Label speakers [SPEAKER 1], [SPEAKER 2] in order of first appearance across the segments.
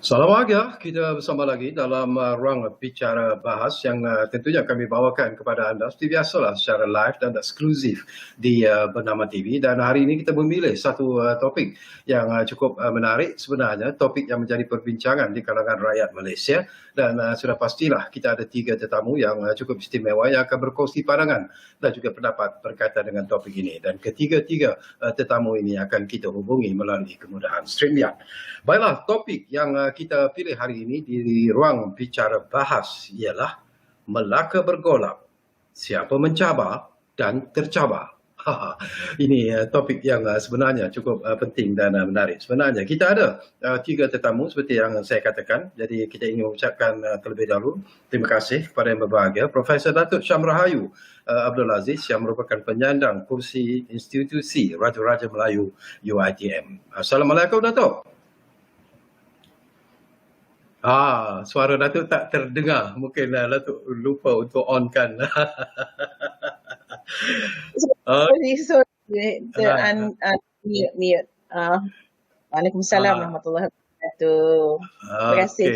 [SPEAKER 1] Selamat pagi, kita bersama lagi dalam ruang bicara bahas yang tentunya kami bawakan kepada anda seperti biasalah secara live dan eksklusif di Bernama TV, dan hari ini kita memilih satu topik yang cukup menarik sebenarnya, topik yang menjadi perbincangan di kalangan rakyat Malaysia, dan sudah pastilah kita ada 3 tetamu yang cukup istimewa yang akan berkongsi pandangan dan juga pendapat berkaitan dengan topik ini, dan ketiga-tiga tetamu ini akan kita hubungi melalui kemudahan StreamYard. Baiklah, topik yang kita pilih hari ini di ruang bicara bahas ialah Melaka bergolak, siapa mencabar dan tercabar. Ini topik yang sebenarnya cukup penting dan menarik. Sebenarnya kita ada 3 tetamu seperti yang saya katakan. Jadi kita ingin mengucapkan terlebih dahulu terima kasih kepada yang berbahagia Profesor Datuk Syam Rahayu Abdul Aziz yang merupakan penyandang kursi institusi Raja-Raja Melayu UiTM. Assalamualaikum Datuk. Suara Datuk tak terdengar. Mungkin Datuk lupa untuk on-kan.
[SPEAKER 2] Mute. Waalaikumsalam warahmatullahi wabarakatuh. Terima kasih.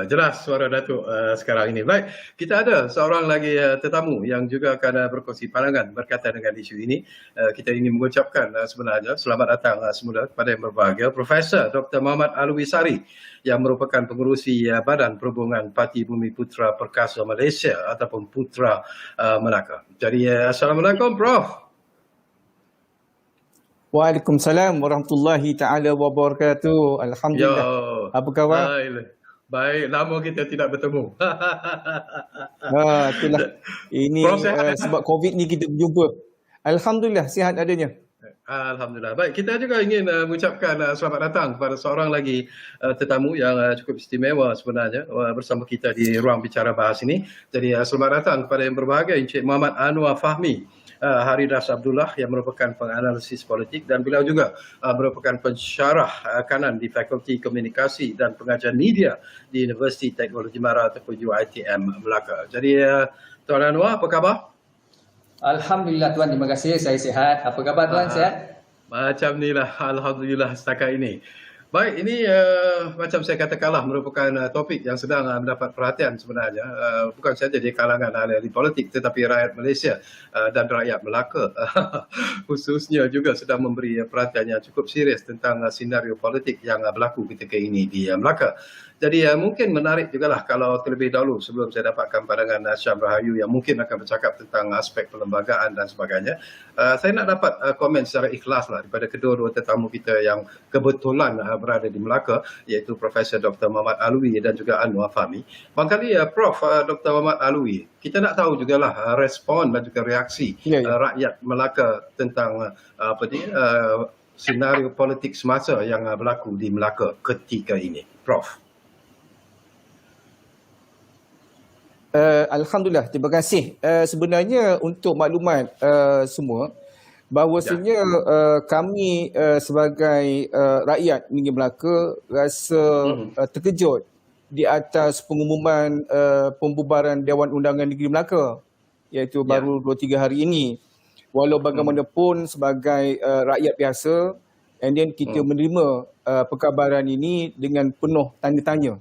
[SPEAKER 1] Jelas suara Datuk sekarang ini. Baik, kita ada seorang lagi tetamu yang juga akan berkongsi pandangan berkaitan dengan isu ini. Kita ingin mengucapkan sebenarnya selamat datang semula kepada yang berbahagia Profesor Dr. Muhammad Alwi Sari yang merupakan pengerusi Badan Perhubungan Parti Bumi Putera Perkasa Malaysia ataupun Putra Melaka. Jadi Assalamualaikum Prof.
[SPEAKER 3] Waalaikumsalam warahmatullahi taala wabarakatuh. Alhamdulillah. Apa khabar?
[SPEAKER 1] Baik, lama kita tidak bertemu.
[SPEAKER 3] Itulah. Ini sebab COVID ni kita berjumpa. Alhamdulillah sihat adanya.
[SPEAKER 1] Alhamdulillah. Baik, kita juga ingin mengucapkan selamat datang kepada seorang lagi tetamu yang cukup istimewa sebenarnya bersama kita di ruang bicara bahas ini. Jadi selamat datang kepada yang berbahagia Encik Muhammad Anwar Fahmi Haridas Abdullah yang merupakan penganalisis politik, dan beliau juga merupakan pensyarah kanan di Fakulti Komunikasi dan Pengajian Media di Universiti Teknologi Mara ataupun UiTM Melaka. Jadi Tuan Anwar, apa khabar?
[SPEAKER 4] Alhamdulillah Tuan, terima kasih. Saya sihat. Apa khabar Tuan? Sihat?
[SPEAKER 1] Macam ni lah, Alhamdulillah setakat ini. Baik, ini macam saya katakanlah merupakan topik yang sedang mendapat perhatian sebenarnya. Bukan saja di kalangan ahli politik tetapi rakyat Malaysia dan rakyat Melaka khususnya juga sedang memberi perhatian yang cukup serius tentang senario politik yang berlaku ketika ini di Melaka. Jadi mungkin menarik jugalah kalau terlebih dahulu sebelum saya dapatkan pandangan Syam Rahayu yang mungkin akan bercakap tentang aspek perlembagaan dan sebagainya. Saya nak dapat komen secara ikhlas lah daripada kedua-dua tetamu kita yang kebetulan berada di Melaka, iaitu Profesor Dr. Muhammad Alwi dan juga Anwar Fahmi. Barangkali Prof. Dr. Muhammad Alwi, kita nak tahu jugalah respon dan juga reaksi rakyat Melaka tentang senario politik semasa yang berlaku di Melaka ketika ini. Prof.
[SPEAKER 3] Alhamdulillah, terima kasih. Sebenarnya untuk maklumat semua, bahawasanya kami sebagai rakyat negeri Melaka rasa terkejut di atas pengumuman pembubaran Dewan Undangan Negeri Melaka, iaitu baru 2-3 hari ini. Walau bagaimanapun sebagai rakyat biasa, and then kita menerima perkabaran ini dengan penuh tanda tanya.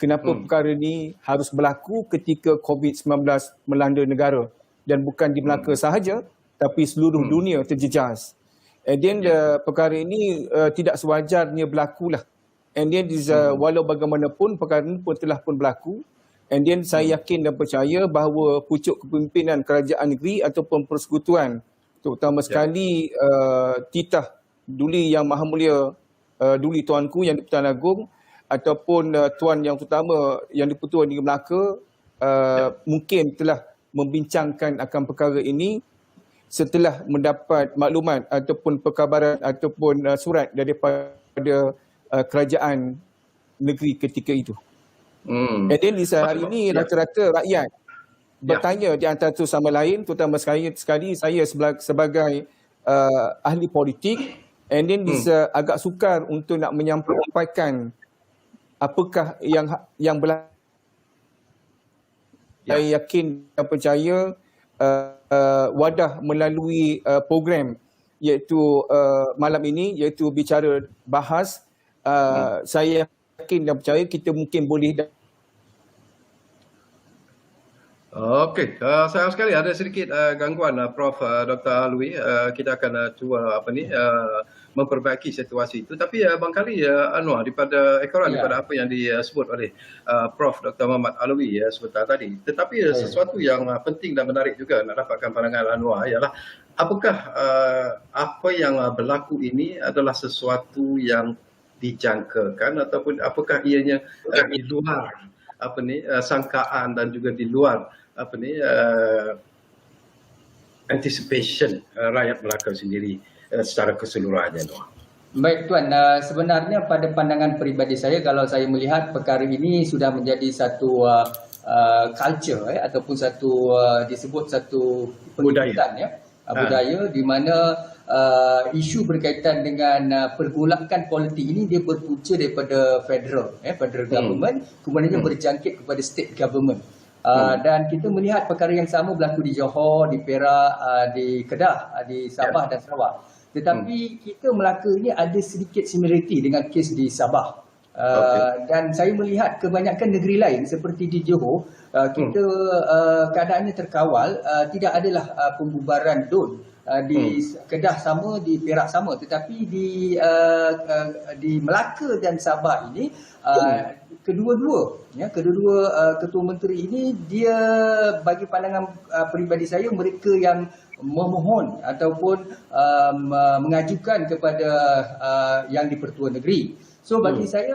[SPEAKER 3] Kenapa perkara ini harus berlaku ketika COVID-19 melanda negara, dan bukan di Melaka sahaja tapi seluruh dunia terjejas. And then perkara ini tidak sewajarnya berlakulah. And then walau bagaimanapun perkara ini pun telah pun berlaku. And then saya yakin dan percaya bahawa pucuk kepimpinan kerajaan negeri ataupun persekutuan, terutama sekali titah Duli Yang Maha Mulia Duli Tuanku Yang di-Pertuan Agong ataupun Tuan Yang Terutama Yang di-Pertua Negeri Melaka mungkin telah membincangkan akan perkara ini setelah mendapat maklumat ataupun perkabaran ataupun surat daripada kerajaan negeri ketika itu. Dan di hari ini rata-rata rakyat bertanya di antara satu sama lain, terutama sekali saya sebagai ahli politik, and then agak sukar untuk nak menyampaikan apakah yang berlaku. Saya yakin dan percaya Wadah melalui program iaitu malam ini, iaitu bicara bahas, saya yakin dan percaya kita mungkin boleh.
[SPEAKER 1] Okey, sayang sekali ada sedikit gangguan Prof. Dr. Alwi. Kita akan cuba memperbaiki situasi itu. Tapi barangkali Anwar daripada ekoran daripada apa yang disebut oleh Prof. Dr. Muhammad Alwi sebentar tadi. Tetapi sesuatu yang penting dan menarik juga nak dapatkan pandangan Anwar ialah apakah apa yang berlaku ini adalah sesuatu yang dijangkakan ataupun apakah ianya di luar sangkaan dan juga di luar anticipation rakyat Melaka sendiri secara keseluruhannya.
[SPEAKER 4] Baik Tuan, sebenarnya pada pandangan peribadi saya, kalau saya melihat perkara ini sudah menjadi satu culture ataupun satu disebut satu
[SPEAKER 1] budaya,
[SPEAKER 4] budaya di mana isu berkaitan dengan pergolakan politik ini dia berpunca daripada federal government, kemudian berjangkit kepada state government. Dan kita melihat perkara yang sama berlaku di Johor, di Perak, di Kedah, di Sabah dan Sarawak. Tetapi kita Melaka ini ada sedikit similariti dengan kes di Sabah. Dan saya melihat kebanyakan negeri lain seperti di Johor, kita keadaannya terkawal, tidak adalah pembubaran DUN. Di Kedah sama, di Perak sama, tetapi di Melaka dan Sabah ini kedua-dua ketua menteri ini, dia bagi pandangan peribadi saya, mereka yang memohon ataupun mengajukan kepada yang di-Pertua Negeri. So bagi saya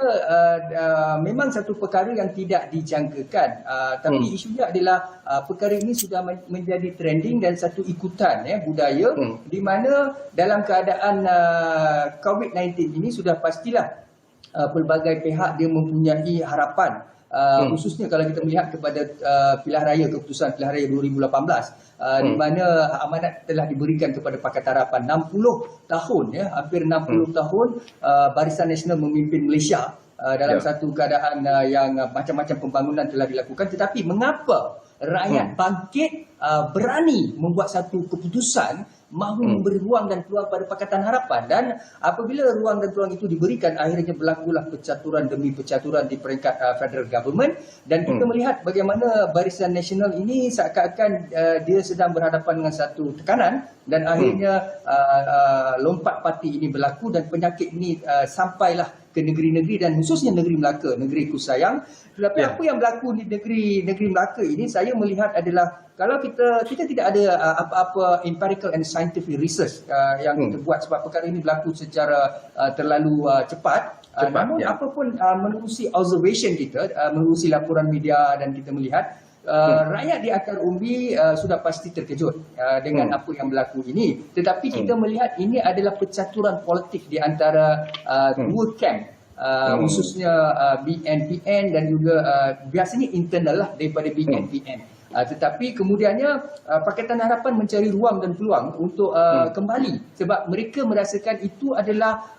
[SPEAKER 4] memang satu perkara yang tidak dijangkakan, tapi isunya adalah perkara ini sudah menjadi trending dan satu ikutan budaya di mana dalam keadaan COVID-19 ini sudah pastilah pelbagai pihak dia mempunyai harapan, khususnya kalau kita melihat kepada keputusan pilihan raya 2018, di mana amanat telah diberikan kepada Pakatan Harapan 60 tahun, hampir 60 tahun Barisan Nasional memimpin Malaysia dalam satu keadaan yang macam-macam pembangunan telah dilakukan, tetapi mengapa rakyat bangkit berani membuat satu keputusan mahu memberi ruang dan peluang pada Pakatan Harapan, dan apabila ruang dan peluang itu diberikan, akhirnya berlakulah percaturan demi percaturan di peringkat federal government, dan kita melihat bagaimana Barisan Nasional ini seakan-akan dia sedang berhadapan dengan satu tekanan, dan akhirnya lompat parti ini berlaku dan penyakit ini sampailah ke negeri-negeri dan khususnya negeri Melaka, negeriku sayang. Tetapi apa yang berlaku di negeri Melaka ini, saya melihat adalah kalau kita tidak ada apa-apa empirical and scientific research yang kita buat, sebab perkara ini berlaku secara terlalu cepat. Namun apapun menerusi observation kita, menerusi laporan media, dan kita melihat rakyat di akar umbi sudah pasti terkejut dengan apa yang berlaku ini. Tetapi kita melihat ini adalah percaturan politik di antara dua camp, khususnya BNPN dan juga biasanya internal lah daripada BNPN. Tetapi kemudiannya Pakatan Harapan mencari ruang dan peluang untuk kembali, sebab mereka merasakan itu adalah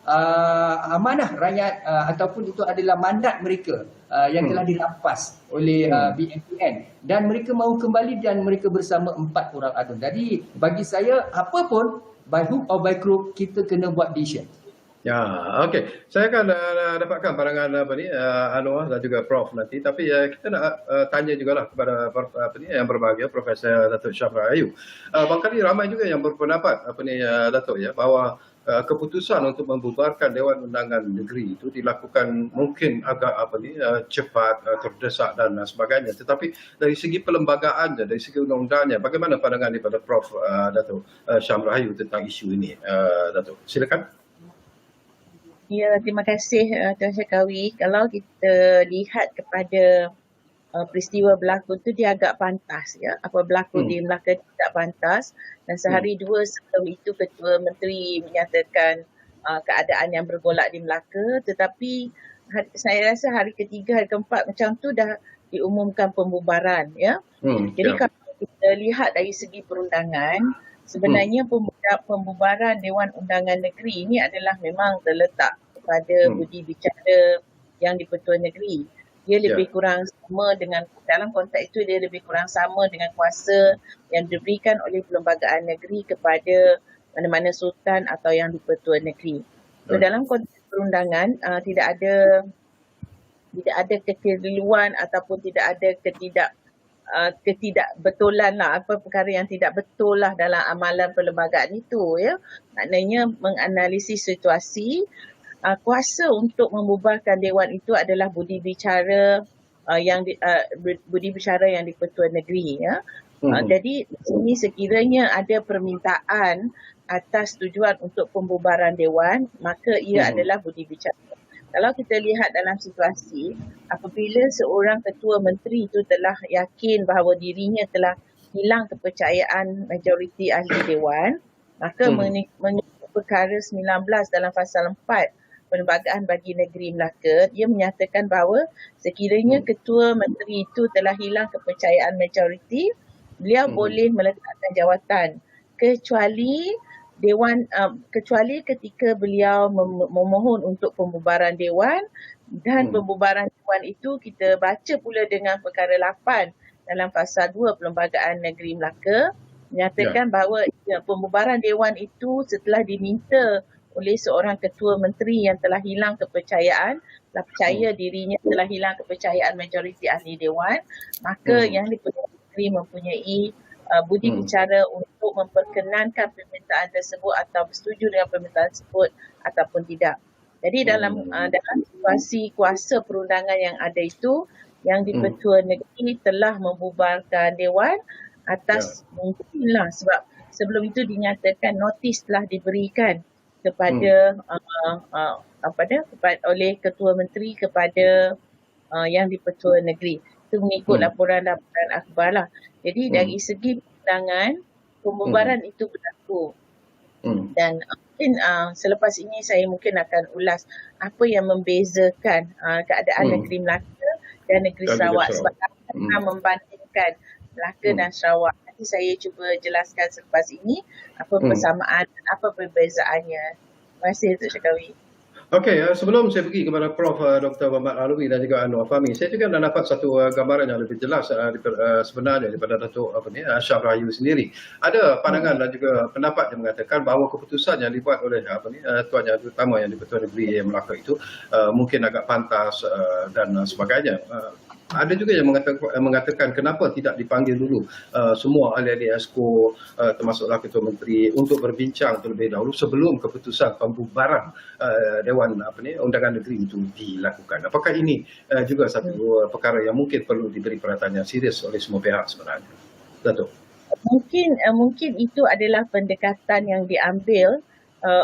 [SPEAKER 4] amanah rakyat ataupun itu adalah mandat mereka yang telah dirampas oleh BNPN, dan mereka mahu kembali dan mereka bersama 4 orang adun. Jadi bagi saya, apa pun by hook or by crook, kita kena buat decision.
[SPEAKER 1] Ya, okey. Saya akan dapatkan pandangan Anwar dan juga Prof nanti. Tapi kita nak tanya jugalah kepada yang berbahagia, Profesor Datuk Syamrah Ayub. Barangkali ramai juga yang berpendapat Datuk, bahawa keputusan untuk membubarkan Dewan Undangan Negeri itu dilakukan mungkin agak cepat, terdesak dan sebagainya. Tetapi dari segi pelembagaan, dari segi undang-undangnya, bagaimana pandangan daripada Prof Datuk Syamrah Ayub tentang isu ini, Datuk? Silakan.
[SPEAKER 2] Ya, terima kasih Tuan Syakawi. Kalau kita lihat kepada peristiwa berlaku tu, dia agak pantas, apa berlaku di Melaka tidak pantas, dan sehari dua sebelum itu Ketua Menteri menyatakan keadaan yang bergolak di Melaka, tetapi saya rasa hari ketiga, hari keempat macam tu dah diumumkan pembubaran, Jadi kalau kita lihat dari segi perundangan, sebenarnya pembubaran Dewan Undangan Negeri ini adalah memang terletak kepada budi bicara yang di-Pertua Negeri. Dia lebih kurang sama dengan, dalam konteks itu dia lebih kurang sama dengan kuasa yang diberikan oleh perlembagaan negeri kepada mana-mana sultan atau yang di-Pertua Negeri. So, dalam konteks perundangan tidak ada tidak ada kekeliruan ataupun tidak ada ketidakbetulan lah, apa perkara yang tidak betul lah dalam amalan perlembagaan itu, ya. Maknanya menganalisis situasi. Kuasa untuk membubarkan dewan itu adalah budi bicara budi bicara yang di-Pertuan Negeri, ya. Jadi di sini sekiranya ada permintaan atas tujuan untuk pembubaran dewan, maka ia adalah budi bicara. Kalau kita lihat dalam situasi, apabila seorang ketua menteri itu telah yakin bahawa dirinya telah hilang kepercayaan majoriti ahli dewan, maka mengikut perkara 19 dalam pasal 4 Perlembagaan Bagi Negeri Melaka, dia menyatakan bahawa sekiranya ketua menteri itu telah hilang kepercayaan majoriti, beliau boleh meletakkan jawatan kecuali ketika beliau memohon untuk pembubaran dewan, dan pembubaran dewan itu kita baca pula dengan perkara 8 dalam pasal 2 Perlembagaan Negeri Melaka, menyatakan bahawa pembubaran dewan itu setelah diminta oleh seorang ketua menteri yang telah hilang kepercayaan, telah percaya dirinya telah hilang kepercayaan majoriti ahli dewan, maka yang di-Pertuan Negeri mempunyai budi bicara untuk memperkenankan permintaan tersebut atau bersetuju dengan permintaan tersebut ataupun tidak. Jadi dalam situasi kuasa perundangan yang ada itu, yang di-Pertuan Negeri telah membubarkan dewan atas mungkinlah sebab sebelum itu dinyatakan notis telah diberikan kepada oleh ketua menteri kepada yang di-Pertuan Negeri. Itu mengikut laporan-laporan akhbar lah. Jadi dari segi perundangan, pembubaran itu berlaku. Dan mungkin selepas ini saya mungkin akan ulas apa yang membezakan keadaan negeri Melaka dan negeri Sarawak, sebab kita membandingkan Melaka dan Sarawak. Nanti saya cuba jelaskan selepas ini apa persamaan dan apa perbezaannya. Terima kasih Dr. Syakawi.
[SPEAKER 1] Okey, sebelum saya pergi kepada Prof. Dr. Muhammad Alawi dan juga Anwar Fahmi, saya juga dah dapat satu gambaran yang lebih jelas sebenarnya daripada Datuk Shah Rahayu sendiri. Ada pandangan dan juga pendapat yang mengatakan bahawa keputusan yang dibuat oleh Tuan Yang Utama yang di-Pertuan Negeri Melaka itu mungkin agak pantas dan sebagainya. Ada juga yang mengatakan kenapa tidak dipanggil dulu semua ahli-ahli Exco termasuklah Ketua Menteri untuk berbincang terlebih dahulu sebelum keputusan pembubaran Dewan Undangan Negeri itu dilakukan. Apakah ini juga satu perkara yang mungkin perlu diberi perhatian yang serius oleh semua pihak sebenarnya? Datuk.
[SPEAKER 2] Mungkin itu adalah pendekatan yang diambil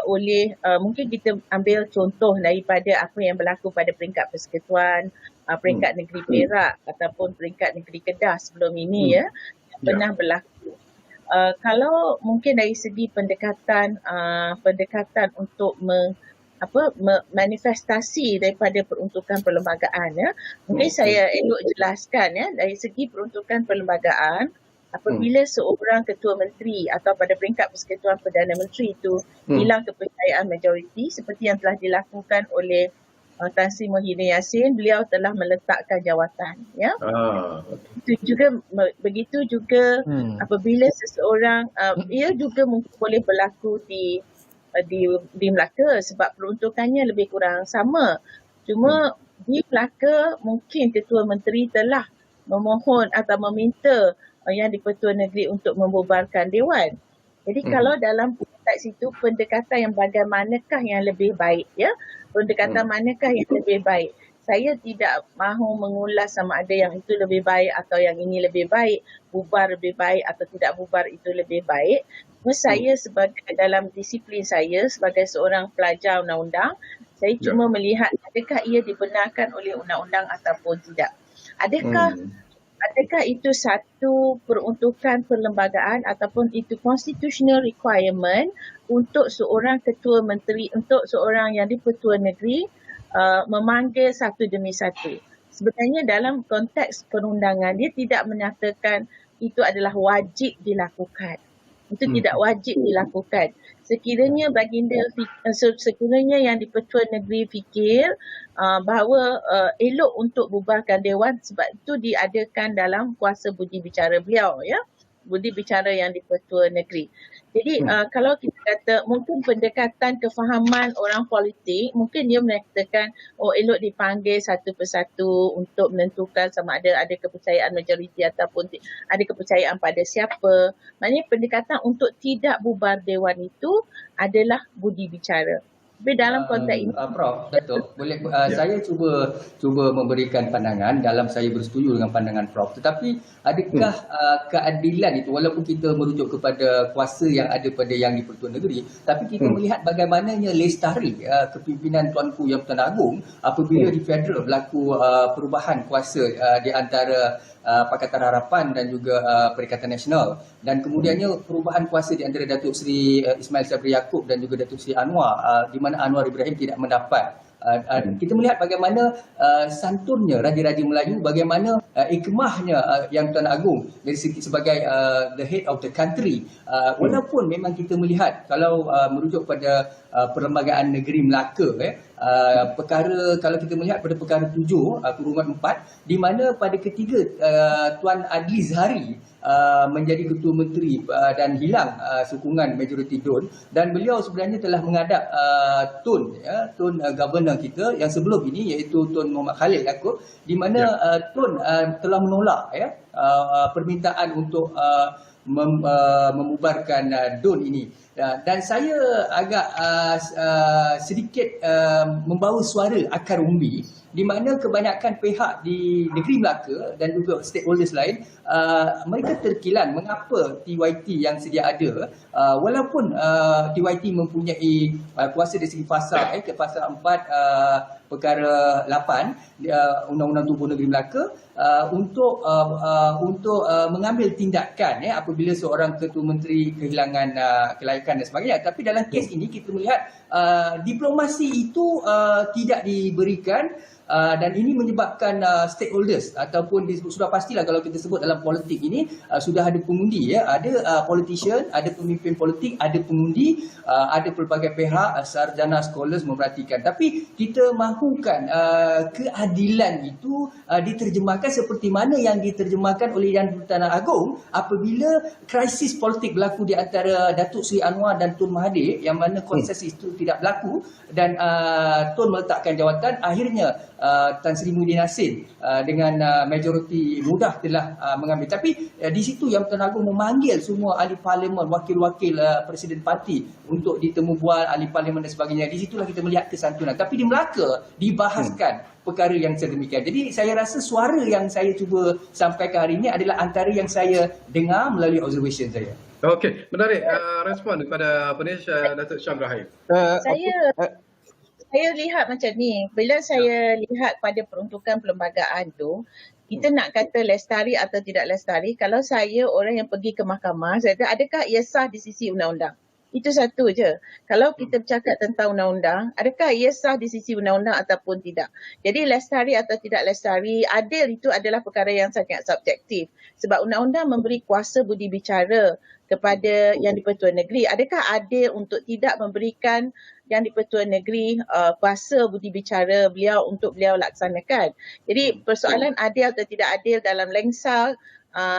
[SPEAKER 2] oleh mungkin kita ambil contoh daripada apa yang berlaku pada peringkat persekutuan, peringkat negeri Perak ataupun peringkat negeri Kedah sebelum ini yang pernah berlaku. Kalau mungkin dari segi pendekatan untuk manifestasi daripada peruntukan perlembagaan, mungkin saya elok jelaskan dari segi peruntukan perlembagaan. Apabila seorang ketua menteri atau pada peringkat persekutuan Perdana Menteri itu hilang kepercayaan majoriti seperti yang telah dilakukan oleh Tan Sri Muhyiddin Yassin, beliau telah meletakkan jawatan. Begitu juga apabila seseorang, ia juga mungkin boleh berlaku di Melaka sebab peruntukannya lebih kurang sama. Cuma di Melaka mungkin ketua menteri telah memohon atau meminta yang di-Pertuan Negeri untuk membubarkan dewan. Jadi kalau dalam konteks itu pendekatan yang bagaimanakah yang lebih baik, pendekatan manakah yang lebih baik. Saya tidak mahu mengulas sama ada yang itu lebih baik atau yang ini lebih baik, bubar lebih baik atau tidak bubar itu lebih baik. Saya sebagai dalam disiplin saya sebagai seorang pelajar undang-undang, saya cuma melihat adakah ia dibenarkan oleh undang-undang ataupun tidak. Adakah itu satu peruntukan perlembagaan ataupun itu constitutional requirement untuk seorang ketua menteri, untuk seorang yang di-Pertuan Negeri memanggil satu demi satu. Sebenarnya dalam konteks perundangan dia tidak menyatakan itu adalah wajib dilakukan. Itu tidak wajib dilakukan. Sekiranya sekiranya yang di-Pertuan Negeri fikir bahawa elok untuk bubarkan dewan sebab itu diadakan dalam kuasa budi bicara beliau, budi bicara yang di-Pertua Negeri. Jadi kalau kita kata mungkin pendekatan kefahaman orang politik, mungkin dia mengatakan elok dipanggil satu persatu untuk menentukan sama ada kepercayaan majoriti ataupun ada kepercayaan pada siapa. Maknanya pendekatan untuk tidak bubar dewan itu adalah budi bicara. Tapi dalam konteks ini
[SPEAKER 4] Prof, Datuk, boleh saya cuba memberikan pandangan dalam saya bersetuju dengan pandangan Prof. Tetapi adakah keadilan itu, walaupun kita merujuk kepada kuasa yang ada pada Yang di-Pertua Negeri, tapi kita melihat bagaimananya lestari kepimpinan Tuanku Yang Pertuan Agong apabila di federal berlaku perubahan kuasa di antara Pakatan Harapan dan juga Perikatan Nasional, dan kemudiannya perubahan kuasa di antara Datuk Seri Ismail Sabri Yaakob dan juga Datuk Seri Anwar, di mana Anwar Ibrahim tidak mendapat. Kita melihat bagaimana santunnya Raja-Raja Melayu, bagaimana hikmahnya Yang Tuan Agong dari segi sebagai the head of the country. Walaupun memang kita melihat kalau merujuk pada Perlembagaan Negeri Melaka, perkara, kalau kita melihat pada perkara 7 kurungan 4, di mana pada ketiga Tuan Adli Zahari menjadi Ketua Menteri dan hilang sokongan majoriti DUN, dan beliau sebenarnya telah menghadap Tun Governor kita yang sebelum ini, iaitu Tun Muhammad Khalil Yaakob, di mana Tun telah menolak permintaan untuk memubarkan DUN ini. Dan saya agak sedikit membawa suara akar umbi, di mana kebanyakan pihak di negeri Melaka dan juga stakeholders lain, mereka terkilan mengapa TYT yang sedia ada, walaupun TYT mempunyai kuasa dari segi fasa, ke fasa 4 perkara 8 Undang-Undang Tubuh Negeri Melaka, untuk mengambil tindakan apabila seorang Ketua Menteri kehilangan kelayakan dan sebagainya. Tapi dalam kes ini kita melihat diplomasi itu tidak diberikan, dan ini menyebabkan stakeholders ataupun sudah pastilah kalau kita sebut dalam politik ini sudah ada pengundi, ada politician, ada pemimpin politik, ada pengundi, ada pelbagai pihak, sarjana, scholars memerhatikan. Tapi kita mahukan keadilan itu diterjemahkan seperti mana yang diterjemahkan oleh Yang di-Pertuan Agong apabila krisis politik berlaku di antara Datuk Seri Anwar dan Tun Mahathir, yang mana konsensus itu tidak berlaku dan Tun meletakkan jawatan. Akhirnya Tan Sri Muhyiddin Yassin dengan majoriti mudah telah mengambil. Tapi di situ Yang Pertuan Agong memanggil semua ahli parlimen, wakil-wakil Presiden Parti untuk ditemu bual, ahli parlimen dan sebagainya. Di situlah kita melihat kesantunan. Tapi di Melaka dibahaskan perkara yang sedemikian. Jadi saya rasa suara yang saya cuba sampaikan hari ini adalah antara yang saya dengar melalui observation saya.
[SPEAKER 1] Okey, menarik respon daripada Datuk Syam Rahim.
[SPEAKER 2] Saya lihat macam ni, bila saya lihat pada peruntukan perlembagaan tu, kita nak kata lestari atau tidak lestari, kalau saya orang yang pergi ke mahkamah, saya kata adakah ia sah di sisi undang-undang? Itu satu je. Kalau kita bercakap tentang undang-undang, adakah ia sah di sisi undang-undang ataupun tidak? Jadi lestari atau tidak lestari, adil itu adalah perkara yang sangat subjektif. Sebab undang-undang memberi kuasa budi bicara kepada Yang di-Pertua Negeri. Adakah adil untuk tidak memberikan Yang di-Pertua Negeri kuasa budi bicara beliau untuk beliau laksanakan? Jadi persoalan adil atau tidak adil dalam lensa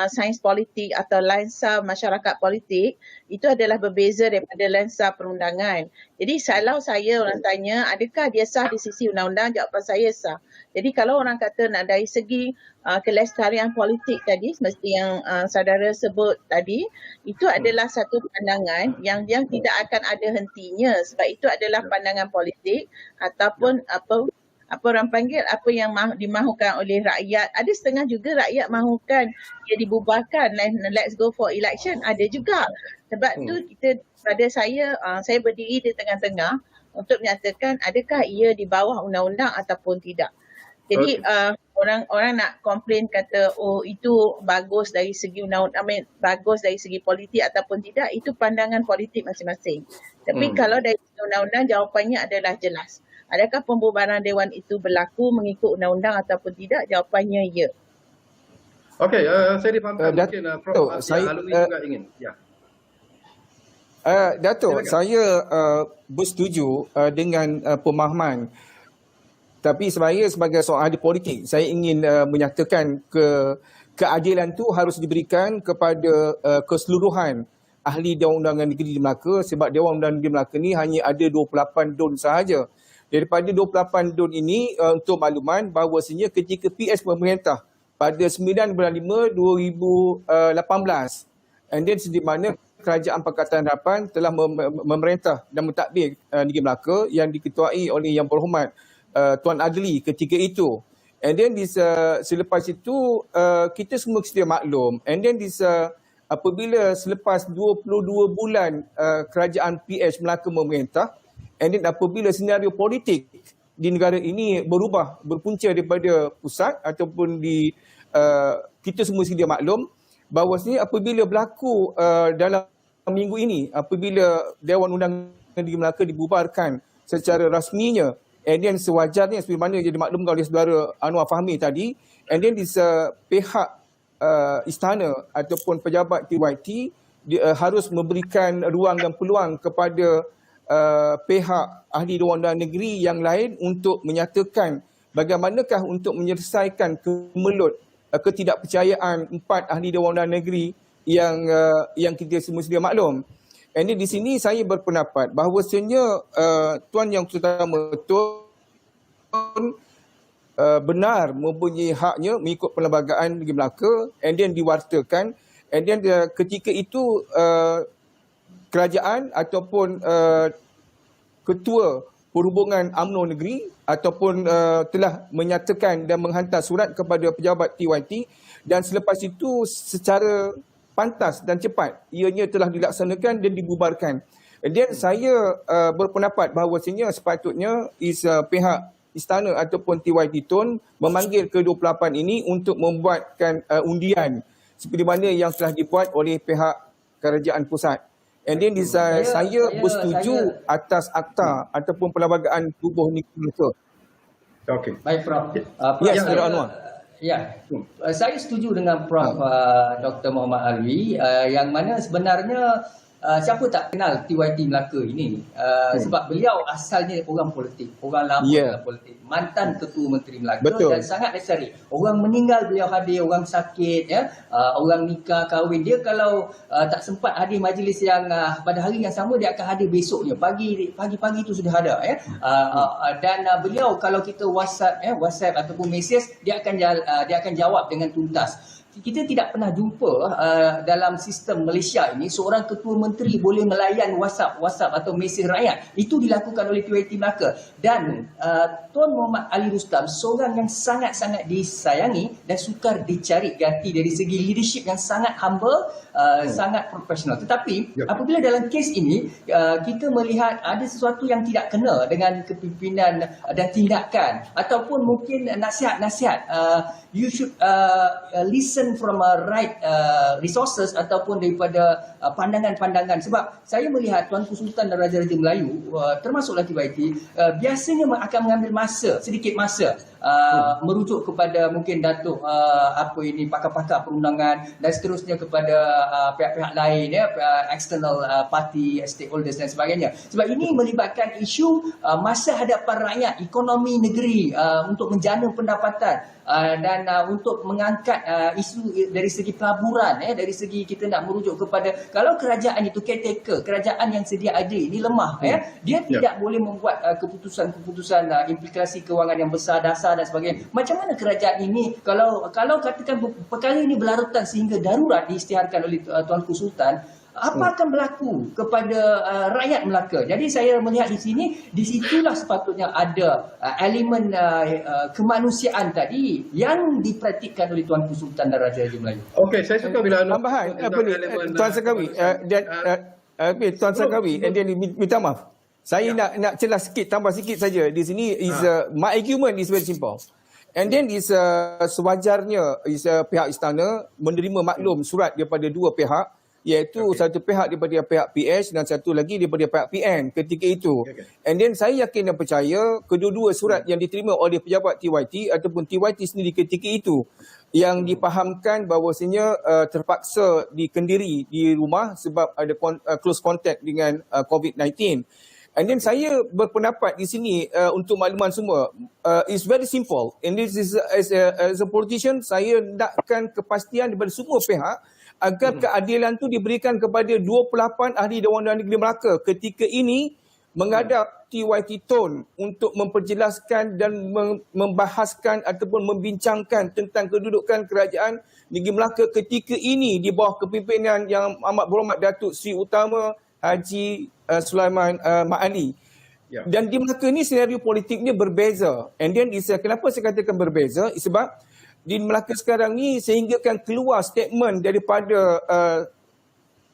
[SPEAKER 2] sains politik atau lensa masyarakat politik itu adalah berbeza daripada lensa perundangan. Jadi kalau saya orang tanya adakah dia sah di sisi undang-undang, jawapan saya sah. Jadi kalau orang kata nak dari segi kelestarian politik tadi, seperti yang saudara sebut tadi, itu adalah satu pandangan yang tidak akan ada hentinya, sebab itu adalah pandangan politik ataupun apa orang panggil, apa yang dimahukan oleh rakyat. Ada setengah juga rakyat mahukan dia dibubarkan, let's go for election, ada juga. Sebab tu kita, pada saya berdiri di tengah-tengah untuk menyatakan adakah ia di bawah undang-undang ataupun tidak. Jadi orang nak komplain kata itu bagus dari segi undang-undang, bagus dari segi politik ataupun tidak, itu pandangan politik masing-masing. Tapi kalau dari segi undang-undang, jawapannya adalah jelas. Adakah pembubaran dewan itu berlaku mengikut undang-undang ataupun tidak? Jawapannya ya.
[SPEAKER 1] Okey, saya difahamkan mungkin Prof. Alwi juga ingin. Ya.
[SPEAKER 3] Datuk, saya bersetuju dengan pemahaman. Tapi saya sebagai seorang ahli politik, saya ingin menyatakan keadilan tu harus diberikan kepada keseluruhan ahli Dewan Undangan Negeri di Melaka, sebab Dewan Undangan Negeri Melaka ni hanya ada 28 DUN sahaja. Daripada 28 DUN ini, untuk makluman bahawasanya ketika PS pemerintah pada 9 bulan 5 2018, and then di mana Kerajaan Pakatan Harapan telah memerintah dan mentadbir Negeri Melaka yang diketuai oleh Yang Berhormat Tuan Adli ketika itu. And then selepas itu kita semua sedia maklum. And then apabila selepas 22 bulan kerajaan PS Melaka memerintah, and then apabila senario politik di negara ini berpunca daripada pusat ataupun kita semua sedia maklum bahawasanya apabila berlaku dalam minggu ini, apabila Dewan Undangan Negeri Melaka dibubarkan secara rasminya, and then sewajarnya seperti mana yang dimaklumkan oleh saudara Anwar Fahmi tadi, and then pihak istana ataupun pejabat TYT harus memberikan ruang dan peluang kepada pihak ahli Dewan Undangan Negeri yang lain untuk menyatakan bagaimanakah untuk menyelesaikan kemelut ketidakpercayaan 4 ahli Dewan Undangan Negeri yang kita semua sedia maklum. And di sini saya berpendapat bahawasanya Tuan Yang Terutama Tun benar mempunyai haknya mengikut Perlembagaan Negeri Melaka, and then diwartakan, and then ketika itu kerajaan ataupun Ketua Perhubungan UMNO Negeri ataupun telah menyatakan dan menghantar surat kepada pejabat TYT, dan selepas itu secara pantas dan cepat ianya telah dilaksanakan dan dibubarkan. Dan saya berpendapat bahawasanya sepatutnya pihak istana ataupun TYT Tun memanggil ke-28 ini untuk membuatkan undian seperti mana yang telah dibuat oleh pihak kerajaan pusat. And then saya bersetuju atas akta ataupun Perlembagaan Tubuh Negeri Melaka.
[SPEAKER 1] Okey.
[SPEAKER 4] Baik, Prof.
[SPEAKER 3] Ya, Saudara Anwar.
[SPEAKER 4] Ya, saya setuju dengan Prof. Dr. Muhammad Alwi yang mana sebenarnya siapa tak kenal TYT Melaka ini, sebab beliau asalnya orang politik, orang lama dalam politik, mantan Ketua Menteri Melaka. Betul. Dan sangat necessary. Orang meninggal beliau hadir, orang sakit, orang nikah, kahwin. Dia kalau tak sempat hadir majlis yang pada hari yang sama, dia akan hadir besoknya. Pagi-pagi itu sudah ada. Dan beliau kalau kita WhatsApp ataupun mesej, dia akan jawab dengan tuntas. Kita tidak pernah jumpa dalam sistem Malaysia ini seorang ketua menteri boleh melayan WhatsApp atau mesej rakyat. Itu dilakukan oleh TYT Melaka. Dan Tuan Muhammad Ali Rustam seorang yang sangat-sangat disayangi dan sukar dicari ganti dari segi leadership yang sangat humble, sangat profesional. Tetapi apabila dalam kes ini kita melihat ada sesuatu yang tidak kena dengan kepimpinan dan tindakan ataupun mungkin nasihat-nasihat, you should listen from right resources ataupun daripada pandangan-pandangan. Sebab saya melihat Tuanku Sultan dan Raja-Raja Melayu, termasuklah TYT, biasanya akan mengambil sedikit masa merujuk kepada mungkin Datuk pakar-pakar perundangan dan seterusnya kepada pihak-pihak lain, external party, stakeholders dan sebagainya. Sebab ini melibatkan isu masa hadapan rakyat, ekonomi negeri, untuk menjana pendapatan dan untuk mengangkat isu dari segi pelaburan, dari segi kita nak merujuk kepada kalau kerajaan itu caretaker, kerajaan yang sedia ada ini lemah, dia tidak boleh membuat keputusan-keputusan implikasi kewangan yang besar, dasar dan sebagainya. Macam mana kerajaan ini kalau katakan perkara ini berlarutan sehingga darurat diisytiharkan oleh Tuanku Sultan, apa akan berlaku kepada rakyat Melaka? Jadi saya melihat di sini, di situlah sepatutnya ada elemen kemanusiaan tadi yang dipraktikkan oleh Tuanku Sultan dan Raja-Raja Melayu.
[SPEAKER 1] Okey, saya suka bila
[SPEAKER 3] tambahan Tuan Sakawi Tuan Sakawi, dan minta maaf. Saya nak celah sikit, tambah sikit saja. Di sini my argument is very simple. And then sewajarnya pihak istana menerima maklum surat daripada dua pihak, iaitu satu pihak daripada pihak PS dan satu lagi daripada pihak PN ketika itu. And then saya yakin dan percaya kedua-dua surat yang diterima oleh pejabat TYT ataupun TYT sendiri ketika itu yang dipahamkan bahawasanya terpaksa dikendiri di rumah sebab ada close contact dengan COVID-19. And then saya berpendapat di sini untuk makluman semua, it's very simple. And this is as a politician, saya nakkan kepastian daripada semua pihak agar keadilan tu diberikan kepada 28 ahli Dewan Undangan Negeri Melaka ketika ini menghadap TYT Tun untuk memperjelaskan dan membahaskan ataupun membincangkan tentang kedudukan kerajaan Negeri Melaka ketika ini di bawah kepimpinan yang amat berhormat Datuk Seri Utama Haji Sulaiman Mat Ali.
[SPEAKER 1] Ya.
[SPEAKER 3] Dan di Melaka ni senario politiknya berbeza. And then kenapa saya katakan berbeza? Sebab di Melaka sekarang ni sehinggakan keluar statement daripada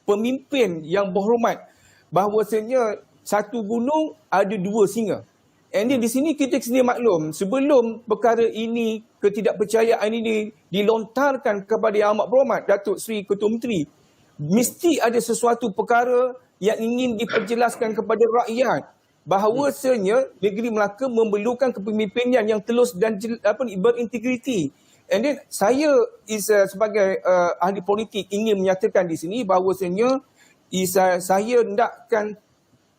[SPEAKER 3] pemimpin yang berhormat bahawasanya satu gunung ada dua singa. And then di sini kita sendiri maklum, sebelum perkara ini, ketidakpercayaan ini dilontarkan kepada Yang Amat Berhormat Datuk Seri Ketua Menteri, mesti ada sesuatu perkara yang ingin diperjelaskan kepada rakyat bahawasanya negeri Melaka memerlukan kepemimpinan yang telus dan berintegriti. And then saya sebagai ahli politik ingin menyatakan di sini bahawasanya saya hendakkan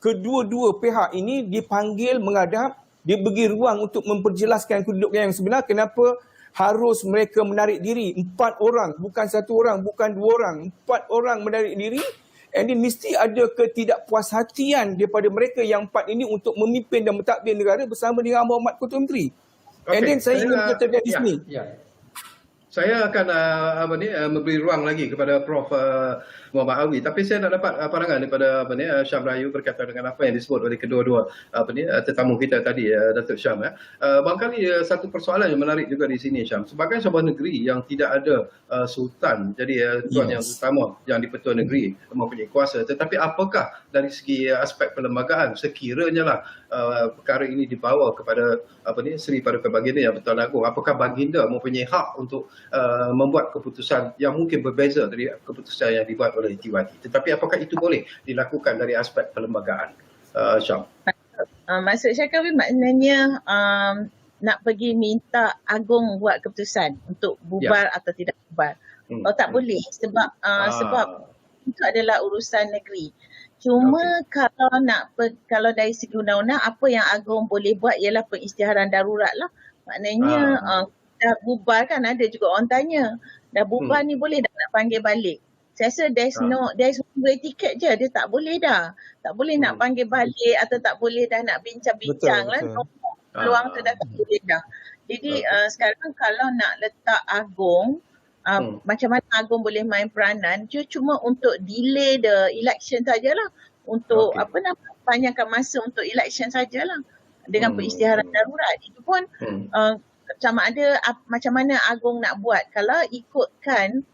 [SPEAKER 3] kedua-dua pihak ini dipanggil menghadap, diberi ruang untuk memperjelaskan kedudukan yang sebenar, kenapa harus mereka menarik diri. 4 orang, bukan 1 orang, bukan 2 orang, 4 orang menarik diri. And then mesti ada ketidakpuashatian daripada mereka yang 4 ini untuk memimpin dan mentadbir negara bersama dengan Berhormat Ketua Menteri. And then saya ingin katakan di sini.
[SPEAKER 1] Saya akan memberi ruang lagi kepada Prof Muhammad Alwi, tapi saya nak dapat pandangan daripada Syam Rayu berkaitan dengan apa yang disebut oleh kedua-dua tetamu kita tadi, Datuk Syam. Barangkali satu persoalan yang menarik juga di sini, Syam, sebagai sebuah negeri yang tidak ada sultan, jadi tuan yang utama yang di-Pertua Negeri mempunyai kuasa, tetapi apakah dari segi aspek perlembagaan sekiranya lah perkara ini dibawa kepada Seri Paduka Baginda yang Bertuan Agong, apakah Baginda mempunyai hak untuk membuat keputusan yang mungkin berbeza dari keputusan yang dibuat oleh TYT, tetapi apakah itu boleh dilakukan dari aspek perlembagaan, Syam?
[SPEAKER 2] Maksud Syakawi maknanya nak pergi minta Agong buat keputusan untuk bubar atau tidak bubar. Tak boleh sebab itu adalah urusan negeri. Cuma kalau dari segi undang-undang, apa yang Agong boleh buat ialah pengisytiharan darurat lah. Maknanya dah bubar kan, ada juga orang tanya, dah bubar ni boleh dah nak panggil balik? Saya rasa there's one way ticket je, dia tak boleh dah. Tak boleh nak panggil balik atau tak boleh dah nak bincang-bincang lah. Peluang tu dah tak boleh dah. Jadi sekarang kalau nak letak Agong, macam mana Agong boleh main peranan, dia cuma untuk delay the election sajalah. Untuk panjangkan masa untuk election sajalah. Dengan pengisytiharan darurat. Itu pun sama ada macam mana Agong nak buat. Kalau ikutkan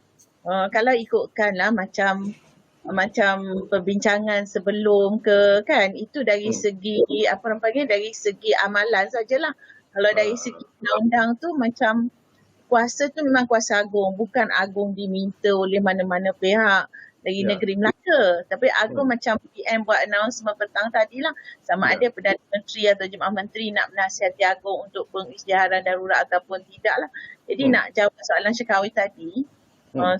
[SPEAKER 2] lah macam perbincangan sebelum ke kan, itu dari segi dari segi amalan sajalah. Kalau dari segi undang-undang tu macam kuasa tu memang kuasa Agong, bukan Agong diminta oleh mana-mana pihak dari negeri Melaka. Tapi Agong macam PM buat announcement petang tadi lah, sama ada Perdana Menteri atau Jemaah Menteri nak menasihati Agong untuk pengisytiharan darurat ataupun tidak lah. Jadi nak jawab soalan Syakawi tadi,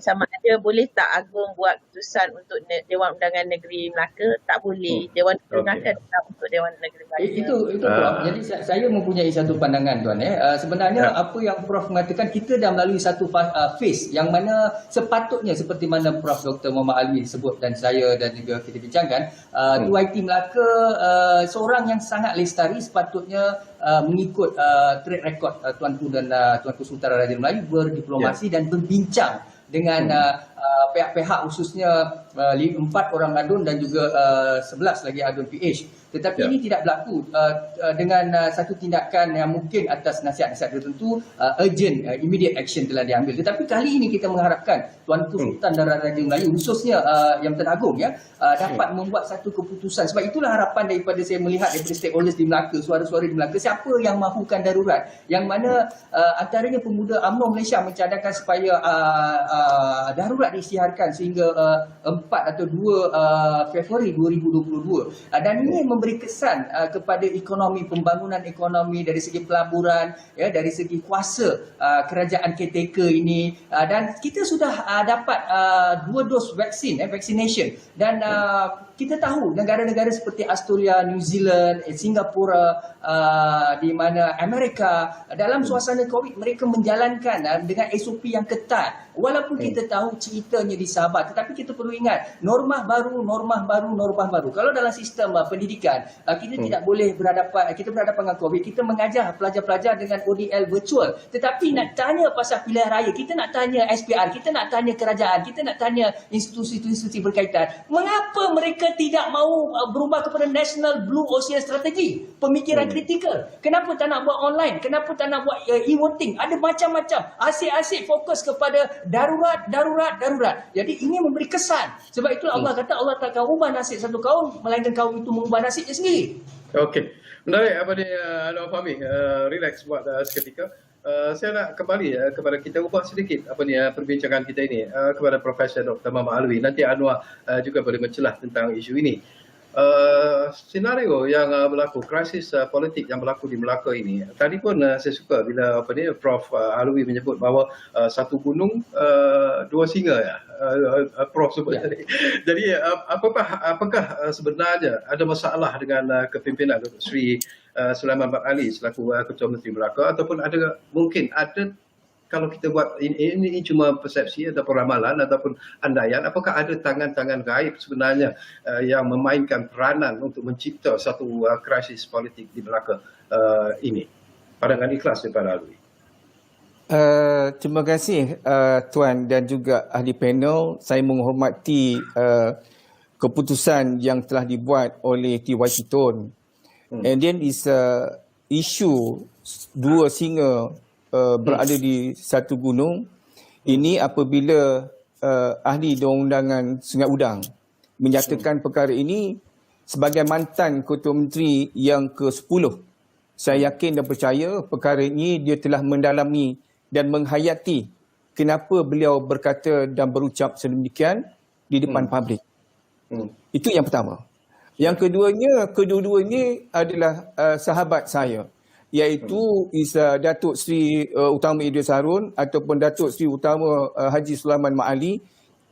[SPEAKER 2] sama ada boleh tak Agong buat keputusan untuk Dewan Undangan Negeri Melaka? Tak boleh. Dewan Negeri Melaka tetap untuk Dewan Negeri Melaka.
[SPEAKER 4] Itu Prof. Jadi saya mempunyai satu pandangan tuan. Sebenarnya apa yang Prof mengatakan, kita dah melalui satu phase yang mana sepatutnya seperti mana Prof Dr. Muhammad Alwi sebut dan saya dan juga kita bincangkan, TYT Melaka seorang yang sangat lestari sepatutnya mengikut track record Tuanku dan Tuanku Sultan Raja Melayu berdiplomasi dan berbincang dengan pihak-pihak khususnya 4 orang adun dan juga 11 lagi adun PH. Tetapi ini tidak berlaku dengan satu tindakan yang mungkin atas nasihat-nasihat tertentu, urgent, immediate action telah diambil. Tetapi kali ini kita mengharapkan Tuanku Sultan dan Raja Melayu, khususnya Yang Bertuan Agong dapat membuat satu keputusan. Sebab itulah harapan daripada saya melihat daripada stakeholders di Melaka, suara-suara di Melaka, siapa yang mahukan darurat, yang mana antaranya pemuda UMNO Malaysia mencadangkan supaya darurat diisytiharkan sehingga 4 atau 2 Februari 2022. Dan ini memberi kesan kepada ekonomi, pembangunan ekonomi dari segi pelaburan, ya, dari segi kuasa kerajaan caretaker ini, dan kita sudah dapat 2 dos vaksin, vaccination, dan kita tahu negara-negara seperti Australia, New Zealand, Singapura, di mana Amerika, dalam suasana COVID mereka menjalankan dengan SOP yang ketat. Walaupun kita tahu ceritanya di Sabah, tetapi kita perlu ingat norma baru. Kalau dalam sistem pendidikan, kita tidak boleh berhadapan dengan COVID, kita mengajar pelajar-pelajar dengan ODL virtual. Tetapi nak tanya pasal pilihan raya, kita nak tanya SPR, kita nak tanya kerajaan, kita nak tanya institusi-institusi berkaitan. Mengapa mereka tidak mahu berubah kepada National Blue Ocean Strategy? Pemikiran kritikal. Kenapa tak nak buat online? Kenapa tak nak buat e-voting? Ada macam-macam. Asyik-asyik fokus kepada darurat. Jadi ini memberi kesan. Sebab itulah Allah kata Allah tak akan ubah nasib satu kaum, melainkan kaum itu mengubah nasibnya sendiri.
[SPEAKER 1] Okey. Menarik apa dia Anwar Fahmi. Relax buat seketika. Saya nak kembali kepada kita ubah sedikit perbincangan kita ini kepada Profesor Dr. Muhammad Alwi. Nanti Anwar juga boleh mencelah tentang isu ini. Senario yang berlaku, krisis politik yang berlaku di Melaka ini. Tadi pun saya suka bila Prof Alwi menyebut bahawa satu gunung dua singa, ya. Prof sebut tadi. Jadi apakah sebenarnya ada masalah dengan kepimpinan Dr. Sri Sulaiman Mat Ali selaku Ketua Menteri Melaka, ataupun mungkin ada, kalau kita buat ini cuma persepsi ataupun ramalan ataupun andaian, apakah ada tangan-tangan gaib sebenarnya yang memainkan peranan untuk mencipta satu krisis politik di Melaka ini? Pandangan ikhlas daripada Alwi.
[SPEAKER 3] Terima kasih Tuan dan juga ahli panel. Saya menghormati keputusan yang telah dibuat oleh TYT Tun. And then is isu dua singa berada di satu gunung ini apabila ahli Dewan-Undangan Sungai Udang menyatakan perkara ini sebagai mantan Ketua Menteri yang ke-10. Saya yakin dan percaya perkara ini dia telah mendalami dan menghayati kenapa beliau berkata dan berucap sedemikian di depan publik. Itu yang pertama. Yang keduanya, kedua-duanya adalah sahabat saya, iaitu Datuk Seri Utama Idris Harun ataupun Datuk Seri Utama Haji Sulaiman Mat Ali.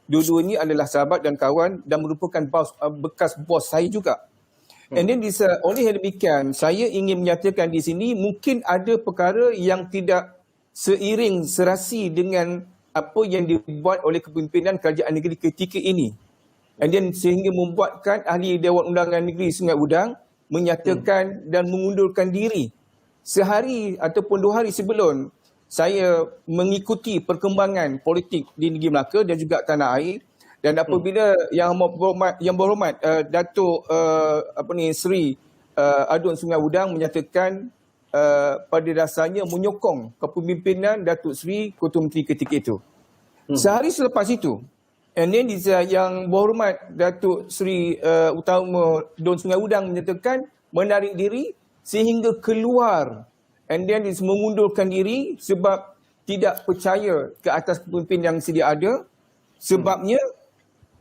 [SPEAKER 3] Dua-duanya adalah sahabat dan kawan dan merupakan bekas bos saya juga. And then oleh demikian, saya ingin menyatakan di sini mungkin ada perkara yang tidak seiring serasi dengan apa yang dibuat oleh kepimpinan kerajaan negeri ketika ini. And then sehingga membuatkan ahli Dewan Undangan Negeri Sungai Udang menyatakan dan mengundurkan diri sehari ataupun 2 hari sebelum saya mengikuti perkembangan politik di negeri Melaka dan juga tanah air. Dan apabila yang berhormat Datuk Seri Adun Sungai Udang menyatakan pada dasarnya menyokong kepemimpinan Datuk Seri Ketua Menteri ketika itu. Sehari selepas itu, and then yang berhormat Datuk Seri Utama Don Sungai Udang menyatakan menarik diri sehingga keluar, and then mengundurkan diri sebab tidak percaya ke atas kepimpinan yang sedia ada. Sebabnya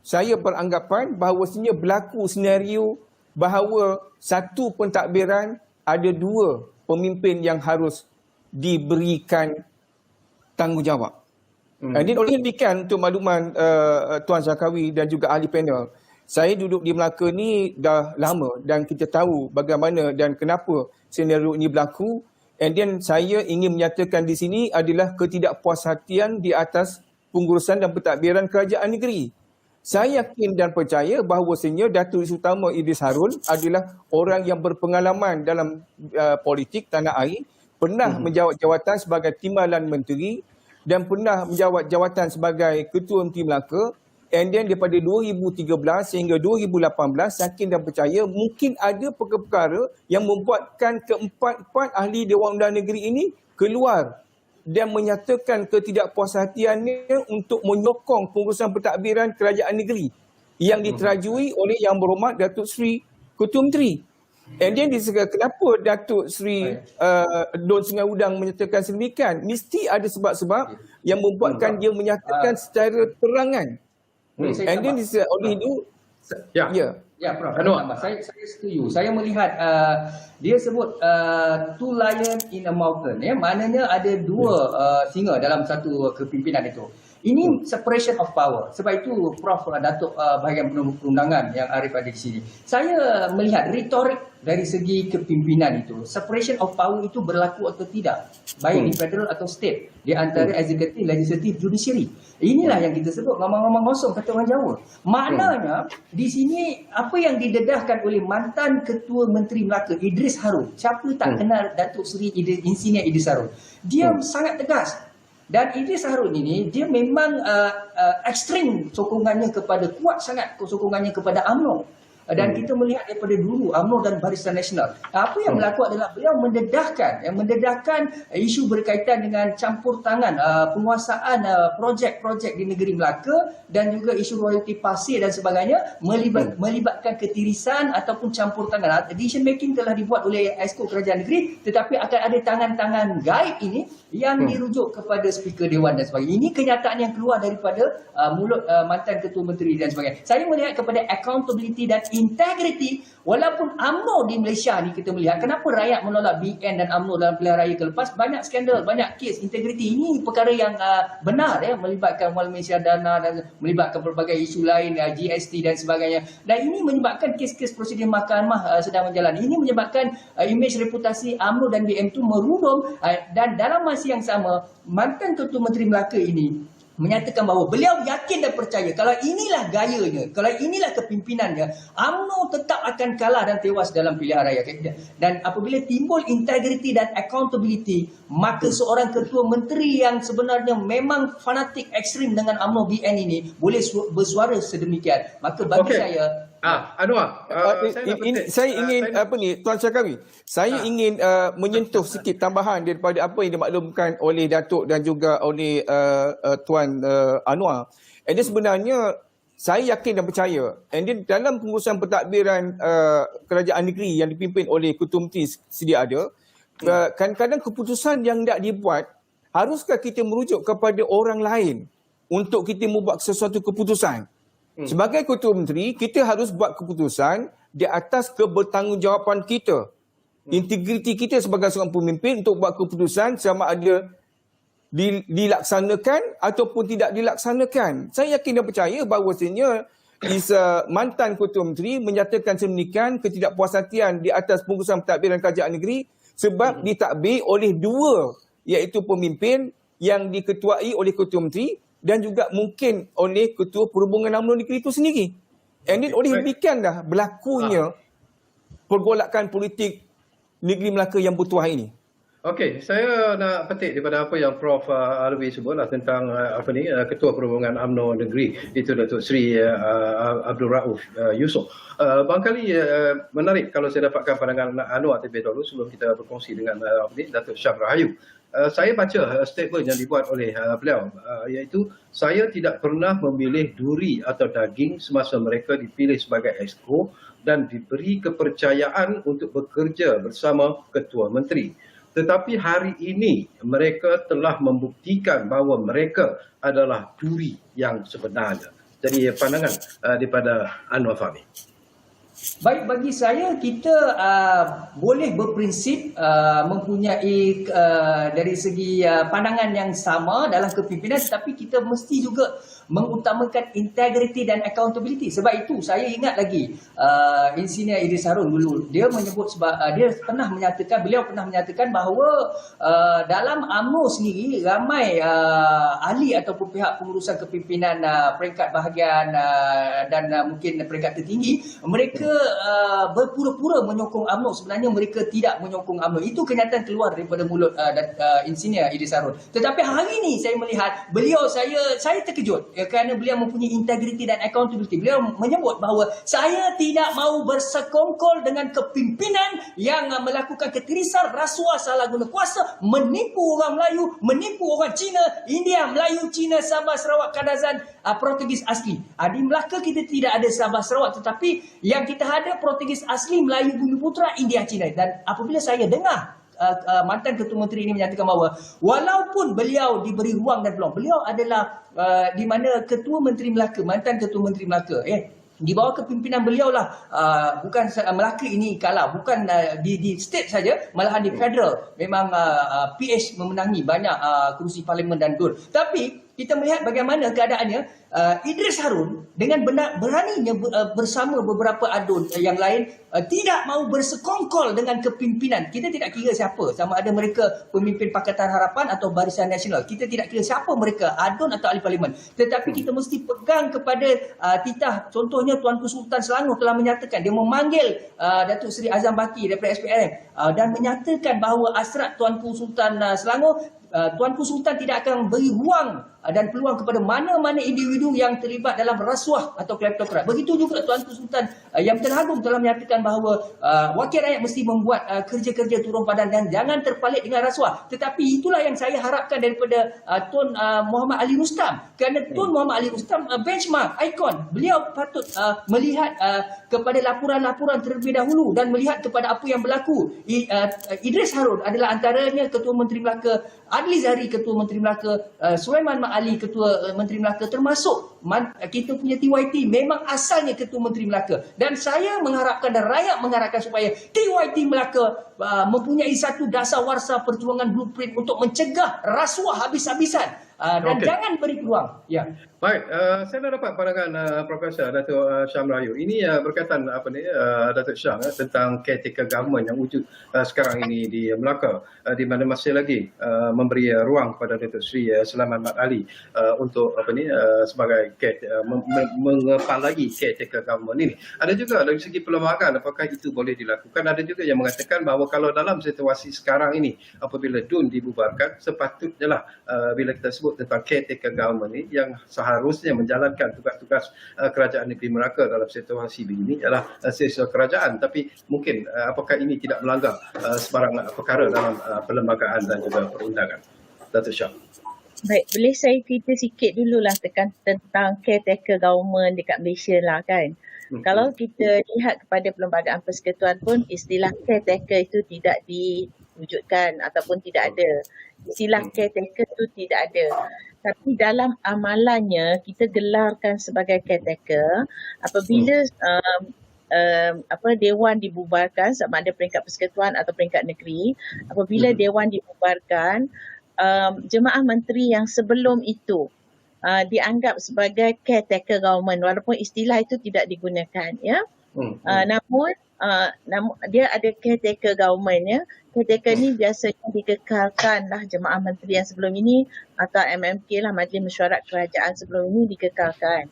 [SPEAKER 3] saya beranggapan bahawasanya berlaku senario bahawa satu pentadbiran ada 2 pemimpin yang harus diberikan tanggungjawab. Jadi oleh demikian, untuk makluman Tuan Zakawi dan juga ahli panel, saya duduk di Melaka ni dah lama dan kita tahu bagaimana dan kenapa senario ini berlaku. And then saya ingin menyatakan di sini adalah ketidakpuashatian di atas pengurusan dan pentadbiran kerajaan negeri. Saya yakin dan percaya bahawasanya Datuk Seri Utama Idris Harun adalah orang yang berpengalaman dalam politik tanah air, pernah menjawat jawatan sebagai Timbalan Menteri dan pernah menjawat jawatan sebagai Ketua Menteri Melaka. And then daripada 2013 sehingga 2018, yakin dan percaya mungkin ada perkara-perkara yang membuatkan keempat-empat ahli Dewan Undangan Negeri ini keluar dan menyatakan ketidakpuashatiannya untuk menyokong pengurusan pentadbiran kerajaan negeri yang diterajui oleh Yang Berhormat Datuk Seri Ketua Menteri. And then kenapa Datuk Seri Don Sungai Udang menyatakan sedemikian? Mesti ada sebab-sebab yang membuatkan dia menyatakan secara terangan. And then oleh itu,
[SPEAKER 4] Ya, Prof.
[SPEAKER 1] Anwar.
[SPEAKER 4] Saya setuju. Saya melihat dia sebut two lion in a mountain. Maknanya ada dua singa dalam satu kepimpinan itu. Ini separation of power. Sebab itu Prof. Datuk bahagian perundangan yang Arif ada di sini. Saya melihat retorik dari segi kepimpinan itu. Separation of power itu berlaku atau tidak. Baik di federal atau state. Di antara executive, legislative, judiciary. Inilah yang kita sebut ngomong-ngomong kosong kata orang Jawa. Maknanya di sini apa yang didedahkan oleh mantan Ketua Menteri Melaka Idris Harun. Siapa tak kenal Datuk Seri Insinyur Idris Harun. Dia sangat tegas. Dan Idris Harun ini dia memang ekstrim sokongannya kuat sangat sokongannya kepada UMNO. Dan kita melihat daripada dulu UMNO dan Barisan Nasional. Apa yang berlaku adalah beliau mendedahkan isu berkaitan dengan campur tangan penguasaan projek-projek di negeri Melaka dan juga isu royalty pasir dan sebagainya melibatkan ketirisan ataupun campur tangan. Decision making telah dibuat oleh Exco Kerajaan Negeri, tetapi akan ada tangan-tangan gaib ini yang dirujuk kepada Speaker Dewan dan sebagainya. Ini kenyataan yang keluar daripada mulut mantan Ketua Menteri dan sebagainya. Saya melihat kepada accountability dan integriti. Walaupun UMNO di Malaysia ni kita melihat kenapa rakyat menolak BN dan UMNO dalam pilihan raya kelepas, banyak skandal, banyak kes integriti. Ini perkara yang benar melibatkan Wal Malaysia Dana dan melibatkan berbagai isu lain, GST dan sebagainya. Dan ini menyebabkan kes-kes prosedur mahkamah sedang berjalan. Ini menyebabkan imej reputasi UMNO dan BN itu merudum dan dalam masa yang sama mantan Ketua Menteri Melaka ini menyatakan bahawa beliau yakin dan percaya kalau inilah gayanya, kalau inilah kepimpinannya, UMNO tetap akan kalah dan tewas dalam pilihan raya. Dan apabila timbul integriti dan accountability, maka seorang ketua menteri yang sebenarnya memang fanatik ekstrim dengan UMNO BN ini boleh bersuara sedemikian. Maka bagi saya
[SPEAKER 1] Anwar,
[SPEAKER 3] saya ingin Tuan Syarkawi, saya ingin menyentuh sikit tambahan daripada apa yang dimaklumkan oleh Datuk dan juga oleh Tuan Anwar. And then sebenarnya saya yakin dan percaya, and then dalam pengurusan pentadbiran kerajaan negeri yang dipimpin oleh Ketua Menteri sedia ada, kadang-kadang keputusan yang tidak dibuat, haruskah kita merujuk kepada orang lain untuk kita membuat sesuatu keputusan? Sebagai Ketua Menteri, kita harus buat keputusan di atas kebertanggungjawapan kita. Integriti kita sebagai seorang pemimpin untuk buat keputusan sama ada dilaksanakan ataupun tidak dilaksanakan. Saya yakin dan percaya bahawasanya mantan Ketua Menteri menyatakan sedemikian ketidakpuas hatian di atas pengurusan pentadbiran kerajaan negeri sebab ditadbir oleh dua, iaitu pemimpin yang diketuai oleh Ketua Menteri dan juga mungkin oleh Ketua Perhubungan UMNO negeri itu sendiri. And then oleh demikian dah berlakunya pergolakan politik negeri Melaka yang bertuah ini.
[SPEAKER 1] Okey, saya nak petik daripada apa yang Prof Alwi sebutlah tentang Ketua Perhubungan UMNO negeri, itu Datuk Seri Abdul Rauf Yusof. Barangkali menarik kalau saya dapatkan pandangan Anwar terlebih dahulu sebelum kita berkongsi dengan Datuk Syaf Rahayu. Saya baca statement yang dibuat oleh beliau, iaitu saya tidak pernah memilih duri atau daging semasa mereka dipilih sebagai exco dan diberi kepercayaan untuk bekerja bersama Ketua Menteri. Tetapi hari ini mereka telah membuktikan bahawa mereka adalah duri yang sebenarnya. Jadi pandangan daripada Anwar Fahmi.
[SPEAKER 4] Baik, bagi saya kita boleh berprinsip mempunyai dari segi pandangan yang sama dalam kepimpinan, tetapi kita mesti juga mengutamakan integriti dan accountability. Sebab itu saya ingat lagi Insinyur Idris Harun dulu dia menyebut beliau pernah menyatakan bahawa dalam UMNO sendiri ramai ahli ataupun pihak pengurusan kepimpinan peringkat bahagian dan mungkin peringkat tertinggi, mereka berpura-pura menyokong UMNO, sebenarnya mereka tidak menyokong UMNO. Itu kenyataan keluar daripada mulut Insinyur Idris Harun. Tetapi hari ini saya melihat beliau, saya terkejut kerana beliau mempunyai integriti dan accountability. Beliau menyebut bahawa saya tidak mahu bersekongkol dengan kepimpinan yang melakukan ketirisan, rasuah, salah guna kuasa, menipu orang Melayu, menipu orang Cina, India, Melayu, Cina, Sabah, Sarawak, Kadazan, Portugis asli. Di Melaka kita tidak ada Sabah, Sarawak, tetapi yang kita ada Portugis asli, Melayu, Bumiputera, India, Cina. Dan apabila saya dengar mantan Ketua Menteri ini menyatakan bahawa walaupun beliau diberi ruang dan peluang, beliau adalah di mana Ketua Menteri Melaka, mantan Ketua Menteri Melaka, di bawah kepimpinan beliau lah, bukan Melaka ini kalah, bukan di state saja, malahan di federal memang PH memenangi banyak kerusi parlimen dan DUN. Tapi kita melihat bagaimana keadaannya, Idris Harun dengan beraninya bersama beberapa adun yang lain tidak mahu bersekongkol dengan kepimpinan. Kita tidak kira siapa, sama ada mereka pemimpin Pakatan Harapan atau Barisan Nasional. Kita tidak kira siapa mereka, adun atau ahli parlimen. Tetapi kita mesti pegang kepada titah. Contohnya Tuanku Sultan Selangor telah menyatakan, dia memanggil Datuk Seri Azam Baki daripada SPRM dan menyatakan bahawa hasrat Tuanku Sultan Selangor, Tuanku Sultan tidak akan beri ruang dan peluang kepada mana-mana individu yang terlibat dalam rasuah atau kleptokrat. Begitu juga Tuanku Sultan Yang Tengah Agung telah menyatakan bahawa wakil rakyat mesti membuat kerja-kerja turun padan dan jangan terpalit dengan rasuah. Tetapi itulah yang saya harapkan daripada Tun Muhammad Ali Rustam. Kerana Tun Muhammad Ali Rustam benchmark, ikon. Beliau patut melihat kepada laporan-laporan terlebih dahulu dan melihat kepada apa yang berlaku. Idris Harun adalah antaranya Ketua Menteri Melaka, Adli Zahari Ketua Menteri Melaka, Sulaiman Mak Ali Ketua Menteri Melaka, termasuk kita punya TYT memang asalnya Ketua Menteri Melaka. Dan saya mengharapkan dan rakyat mengharapkan supaya TYT Melaka mempunyai satu dasar warsa perjuangan blueprint untuk mencegah rasuah habis-habisan dan jangan beri peluang. Ya.
[SPEAKER 1] Baik, saya dah dapat pandangan Profesor Datuk Syah Melayu. Ini berkaitan Datuk Syah tentang caretaker government yang wujud sekarang ini di Melaka, di mana masih lagi memberi ruang kepada Datuk Seri Sulaiman Mat Ali untuk sebagai mengepalagi caretaker government ini. Ada juga dari segi perlembagaan apakah itu boleh dilakukan. Ada juga yang mengatakan bahawa kalau dalam situasi sekarang ini apabila DUN dibubarkan, sepatutnya lah bila kita sebut tentang caretaker government ini yang seharusnya menjalankan tugas-tugas kerajaan negeri Melaka dalam situasi begini ialah sesuatu kerajaan. Tapi mungkin apakah ini tidak melanggar sebarang perkara dalam perlembagaan dan juga perundangan. Datuk Syah.
[SPEAKER 2] Baik, boleh saya cerita sikit dululah tentang caretaker government dekat Malaysia lah kan. Kalau kita lihat kepada perlembagaan persekutuan pun istilah caretaker itu tidak diwujudkan ataupun tidak ada. Istilah caretaker itu tidak ada. Tapi dalam amalannya kita gelarkan sebagai caretaker apabila dewan dibubarkan, sama ada peringkat persekutuan atau peringkat negeri. Apabila dewan dibubarkan, jemaah menteri yang sebelum itu dianggap sebagai caretaker government walaupun istilah itu tidak digunakan, ya. Namun dia ada caretaker government, ya. Caretaker ni biasanya dikekalkanlah jemaah menteri yang sebelum ini atau MMK lah, Majlis Mesyuarat Kerajaan sebelum ini dikekalkan.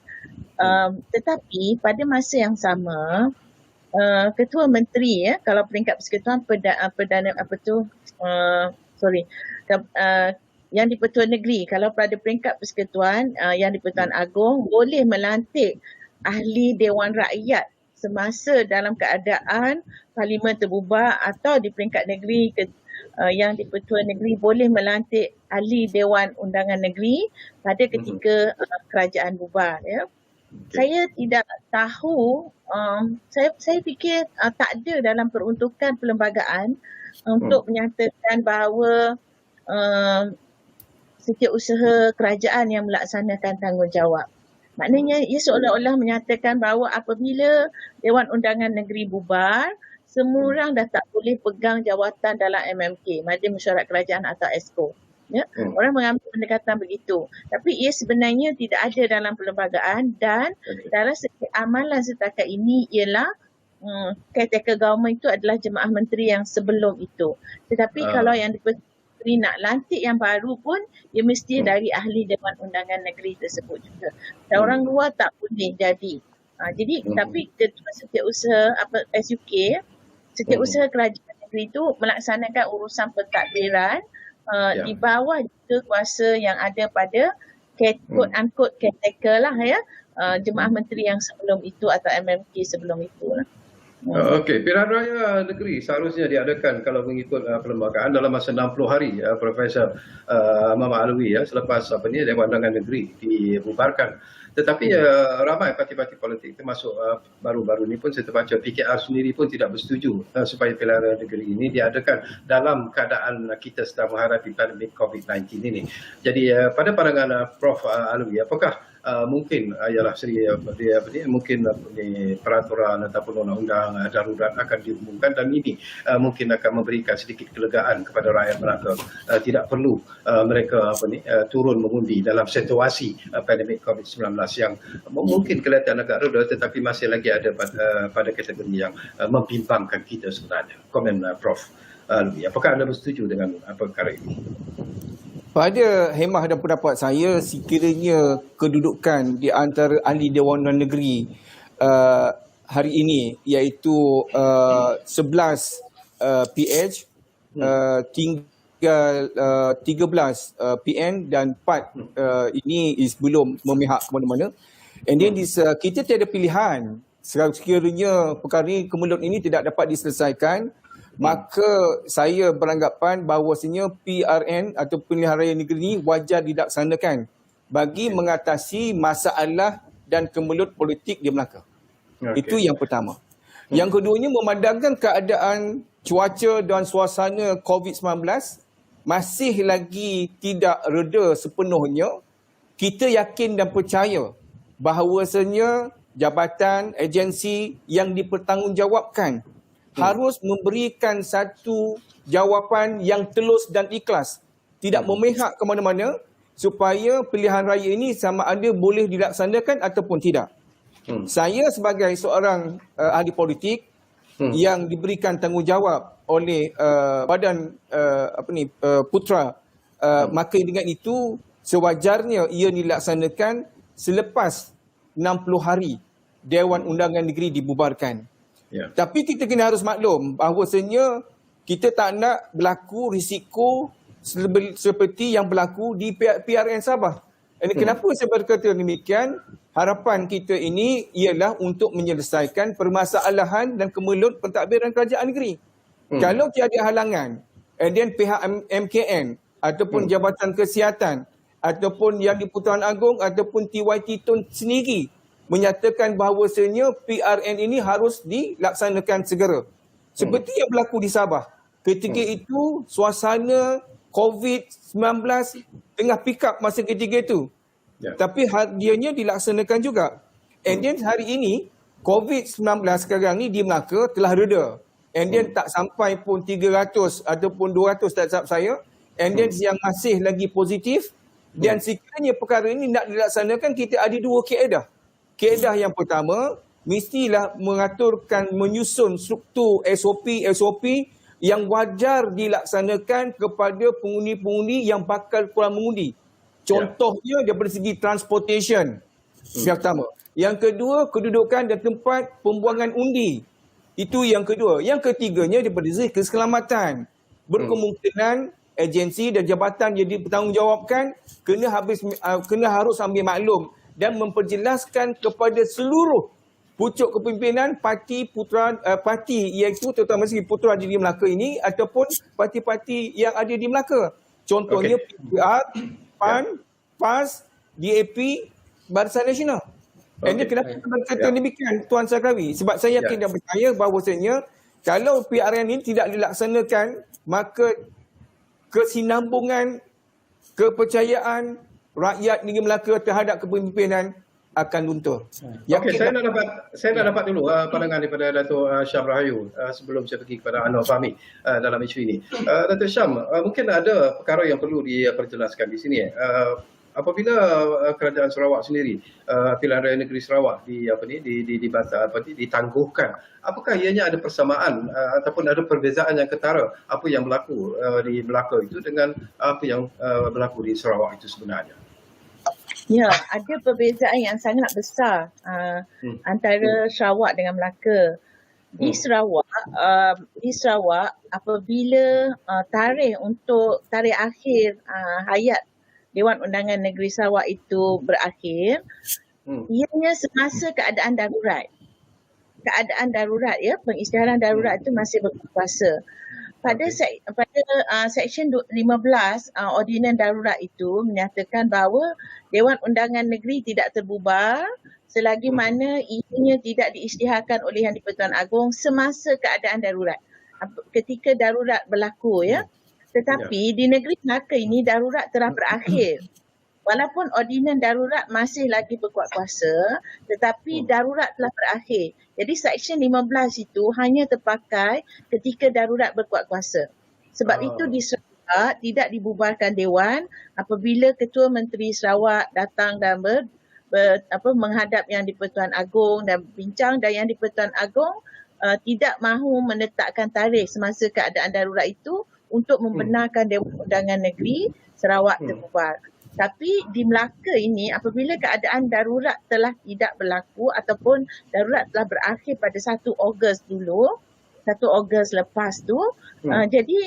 [SPEAKER 2] Tetapi pada masa yang sama ketua menteri, ya, kalau peringkat persekutuan yang di-Pertuan Negeri, kalau pada peringkat persekutuan yang di-Pertuan Agong boleh melantik ahli Dewan Rakyat semasa dalam keadaan parlimen terbubar, atau di peringkat negeri yang di-Pertuan Negeri boleh melantik ahli Dewan Undangan Negeri pada ketika kerajaan bubar, ya. Saya tidak tahu, saya fikir tak ada dalam peruntukan perlembagaan untuk menyatakan bahawa setiausaha kerajaan yang melaksanakan tanggungjawab. Maknanya ia seolah-olah menyatakan bahawa apabila Dewan Undangan Negeri bubar, semua orang dah tak boleh pegang jawatan dalam MMK, Majlis Mesyuarat Kerajaan atau ESCO. Ya? Orang mengambil pendekatan begitu. Tapi ia sebenarnya tidak ada dalam perlembagaan dan dalam segi amalan setakat ini ialah caretaker government itu adalah jemaah menteri yang sebelum itu. Tetapi kalau yang nak lantik yang baru pun dia mesti dari ahli Dewan Undangan Negeri tersebut juga. Dan orang luar tak boleh jadi. Jadi tapi ketua setiausaha SUK, setiausaha kerajaan negeri itu melaksanakan urusan pentadbiran di bawah juga kuasa yang ada pada quote unquote caretaker lah, ya, jemaah menteri yang sebelum itu atau MMK sebelum itu lah.
[SPEAKER 1] Okey, pilihan raya negeri seharusnya diadakan kalau mengikut perlembagaan dalam masa 60 hari, Profesor Muhammad Alwi, ya, selepas Dewan Undangan Negeri dibubarkan. Tetapi ramai parti-parti politik termasuk baru-baru ni pun saya terbaca PKR sendiri pun tidak bersetuju supaya pilihan raya negeri ini diadakan dalam keadaan kita sedang menghadapi pandemik COVID-19 ini. Jadi pada pandangan Prof Alwi, apakah mungkin ialah mungkin peraturan ataupun undang-undang darurat akan diumumkan dan ini mungkin akan memberikan sedikit kelegaan kepada rakyat Melaka, tidak perlu mereka turun mengundi dalam situasi pandemik COVID-19 yang mungkin kelihatan agak reda tetapi masih lagi ada pada kategori yang membimbangkan kita sebenarnya. Komen Prof Alwi, apakah anda bersetuju dengan perkara ini?
[SPEAKER 3] Pada hemah dan pendapat saya, sekiranya kedudukan di antara ahli Dewan Undangan Negeri hari ini iaitu 11 PH, tinggal 13 PN dan 4 ini belum memihak ke mana-mana. And then kita tiada pilihan. Sekiranya perkara ini, kemelut ini tidak dapat diselesaikan, maka saya beranggapan bahawasanya PRN atau pilihan raya negeri ini wajar dilaksanakan bagi mengatasi masalah dan kemelut politik di Melaka. Itu yang pertama. Yang keduanya, memandangkan keadaan cuaca dan suasana COVID-19 masih lagi tidak reda sepenuhnya, kita yakin dan percaya bahawasanya jabatan, agensi yang dipertanggungjawabkan harus memberikan satu jawapan yang telus dan ikhlas, tidak memihak ke mana-mana, supaya pilihan raya ini sama ada boleh dilaksanakan ataupun tidak. Saya sebagai seorang ahli politik yang diberikan tanggungjawab oleh badan Putra, maka dengan itu sewajarnya ia dilaksanakan selepas 60 hari Dewan Undangan Negeri dibubarkan. Tapi kita kena harus maklum bahawasanya kita tak nak berlaku risiko seperti yang berlaku di PRN Sabah. Kenapa saya berkata demikian? Harapan kita ini ialah untuk menyelesaikan permasalahan dan kemelut pentadbiran kerajaan negeri. Kalau tiada halangan, and then pihak MKN ataupun Jabatan Kesihatan ataupun Yang di-Pertuan Agong ataupun TYT Tun sendiri menyatakan bahawasanya PRN ini harus dilaksanakan segera. Seperti yang berlaku di Sabah. Ketika itu suasana COVID-19 tengah pick up masa ketika itu. Tapi hadiahnya dilaksanakan juga. And then hari ini COVID-19 sekarang ni di Melaka telah reda. And then tak sampai pun 300 ataupun 200 tak silap saya. And then yang masih lagi positif. Dan sekiranya perkara ini nak dilaksanakan, kita ada dua kaedah. Kaedah yang pertama, mestilah mengaturkan, menyusun struktur SOP yang wajar dilaksanakan kepada pengundi-pengundi yang bakal kurang mengundi. Contohnya daripada segi transportation. Yang pertama. Yang kedua, kedudukan dan tempat pembuangan undi. Itu yang kedua. Yang ketiganya daripada segi keselamatan. Berkemungkinan agensi dan jabatan yang dipertanggungjawabkan kena harus ambil maklum dan memperjelaskan kepada seluruh pucuk kepimpinan parti iaitu terutama segi Putra di Melaka ini ataupun parti-parti yang ada di Melaka. Contohnya PPR, PAN, PAS, DAP, Barisan Nasional. Dan kenapa saya berkata demikian, Tuan Sakrawi? Sebab saya yakin dan percaya bahawasanya kalau PRN ini tidak dilaksanakan, maka kesinambungan kepercayaan rakyat negeri Melaka terhadap kepimpinan akan luntur.
[SPEAKER 1] Okey, saya nak dapat dulu pandangan daripada Dato' Syam Rahayu sebelum saya pergi kepada Anwar Fahmi dalam isu ini. Dato' Syam, mungkin ada perkara yang perlu diperjelaskan di sini. Apabila kerajaan Sarawak sendiri, pilihan raya negeri Sarawak ditangguhkan, apakah ianya ada persamaan ataupun ada perbezaan yang ketara apa yang berlaku di Melaka itu dengan apa yang berlaku di Sarawak itu sebenarnya?
[SPEAKER 2] Ya, ada perbezaan yang sangat besar antara Sarawak dengan Melaka. Di Sarawak apabila tarikh akhir hayat Dewan Undangan Negeri Sarawak itu berakhir, ianya semasa keadaan darurat. Keadaan darurat, ya, pengisytiharan darurat itu masih berkuasa. pada Seksyen 15 Ordinan Darurat itu menyatakan bahawa Dewan Undangan Negeri tidak terbubar selagi mana ianya tidak diisytiharkan oleh Yang di-Pertuan Agong semasa keadaan darurat. Ketika darurat berlaku ya. Tetapi di negeri Melaka ini darurat telah berakhir. Walaupun ordinan darurat masih lagi berkuat kuasa, tetapi darurat telah berakhir. Jadi Seksyen 15 itu hanya terpakai ketika darurat berkuat kuasa. Sebab itu di Sarawak tidak dibubarkan Dewan apabila Ketua Menteri Sarawak datang dan menghadap Yang di-Pertuan Agong dan bincang, dan Yang di-Pertuan Agong tidak mahu menetapkan tarikh semasa keadaan darurat itu untuk membenarkan Dewan Undangan Negeri Sarawak terbubar. Tapi di Melaka ini apabila keadaan darurat telah tidak berlaku ataupun darurat telah berakhir pada 1 Ogos dulu, 1 Ogos lepas tu, jadi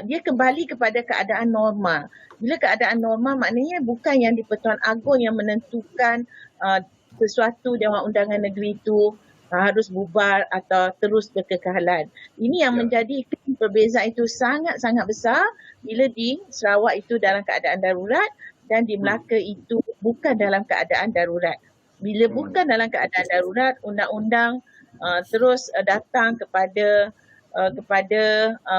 [SPEAKER 2] dia kembali kepada keadaan normal. Bila keadaan normal maknanya bukan Yang di-Pertuan Agong yang menentukan sesuatu Dewan Undangan Negeri itu harus bubar atau terus berkekalan. Ini yang menjadi perbezaan itu sangat-sangat besar bila di Sarawak itu dalam keadaan darurat dan di Melaka itu bukan dalam keadaan darurat. Bila bukan dalam keadaan darurat, undang-undang terus datang kepada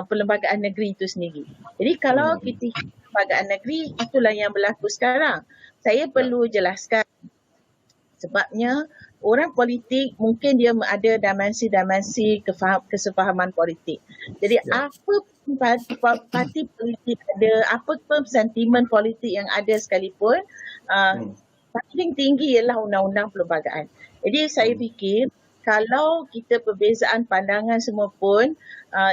[SPEAKER 2] perlembagaan negeri itu sendiri. Jadi kalau kita perlembagaan negeri, itulah yang berlaku sekarang. Saya perlu jelaskan sebabnya orang politik mungkin dia ada dimensi-dimensi kesefahaman politik. Jadi apa parti politik ada, apa pun sentimen politik yang ada sekalipun, paling tinggi ialah undang-undang perlembagaan. Jadi saya fikir kalau kita perbezaan pandangan semua pun,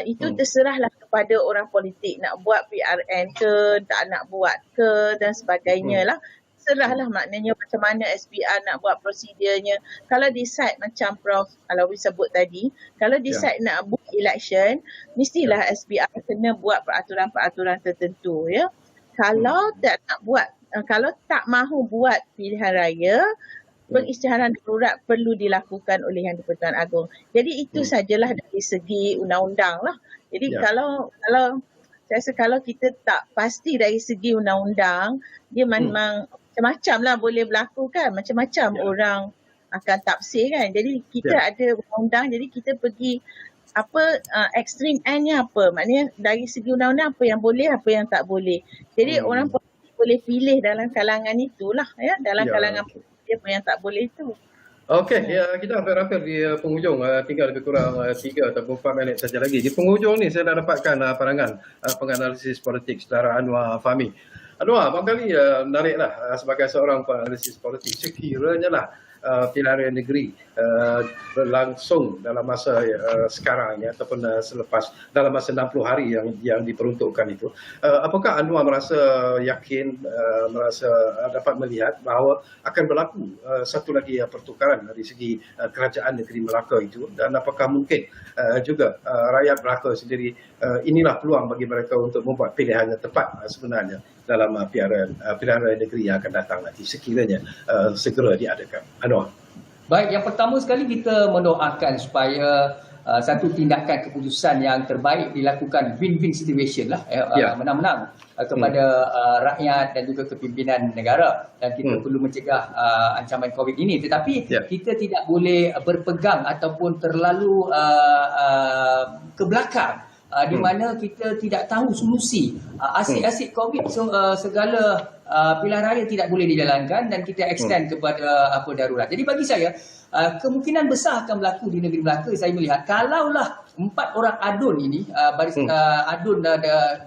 [SPEAKER 2] itu terserahlah kepada orang politik nak buat PRN ke, tak nak buat ke dan sebagainya lah. Serahlah maknanya macam mana SPR nak buat prosedurnya. Kalau decide macam Prof Alawi sebut tadi, kalau decide nak buat election, mestilah SPR kena buat peraturan-peraturan tertentu ya. Kalau tak nak buat, kalau tak mahu buat pilihan raya, pengisytiharan darurat perlu dilakukan oleh Yang di-Pertuan Agong. Jadi itu sajalah dari segi undang-undang lah. Jadi kalau saya rasa kalau kita tak pasti dari segi undang-undang, dia memang macam-macam lah boleh berlaku kan. Macam-macam orang akan tafsir kan. Jadi kita ada undang-undang, jadi kita pergi extreme end-nya apa. Maknanya dari segi undang-undang apa yang boleh, apa yang tak boleh. Jadi orang boleh pilih dalam kalangan itulah ya. Dalam kalangan apa yang tak boleh itu.
[SPEAKER 1] Okey, kita hampir-hampir di penghujung, tinggal lebih kurang 3 atau 4 minit saja lagi. Di penghujung ni saya dah dapatkan pandangan penganalisis politik saudara Anwar Fahmi. Anwar, barangkali menariklah sebagai seorang penganalisis politik, sekiranya lah pilihan raya negeri berlangsung dalam masa sekarang ya, ataupun selepas dalam masa 60 hari yang diperuntukkan itu, apakah Anwar merasa yakin, merasa dapat melihat bahawa akan berlaku satu lagi pertukaran dari segi kerajaan negeri Melaka itu, dan apakah mungkin juga rakyat Melaka sendiri inilah peluang bagi mereka untuk membuat pilihan yang tepat sebenarnya dalam pilihan raya negeri yang akan datang nanti sekiranya segera diadakan. Anwar.
[SPEAKER 4] Baik, yang pertama sekali kita mendoakan supaya satu tindakan keputusan yang terbaik dilakukan win-win situation lah, menang-menang kepada rakyat dan juga kepimpinan negara, dan kita perlu mencegah ancaman COVID ini. Tetapi kita tidak boleh berpegang ataupun terlalu ke belakang, di mana kita tidak tahu solusi. Asyik-asyik COVID, segala pilihan raya tidak boleh dijalankan dan kita extend kepada darurat. Jadi bagi saya, kemungkinan besar akan berlaku di negeri Melaka. Saya melihat kalaulah 4 orang adun ini, adun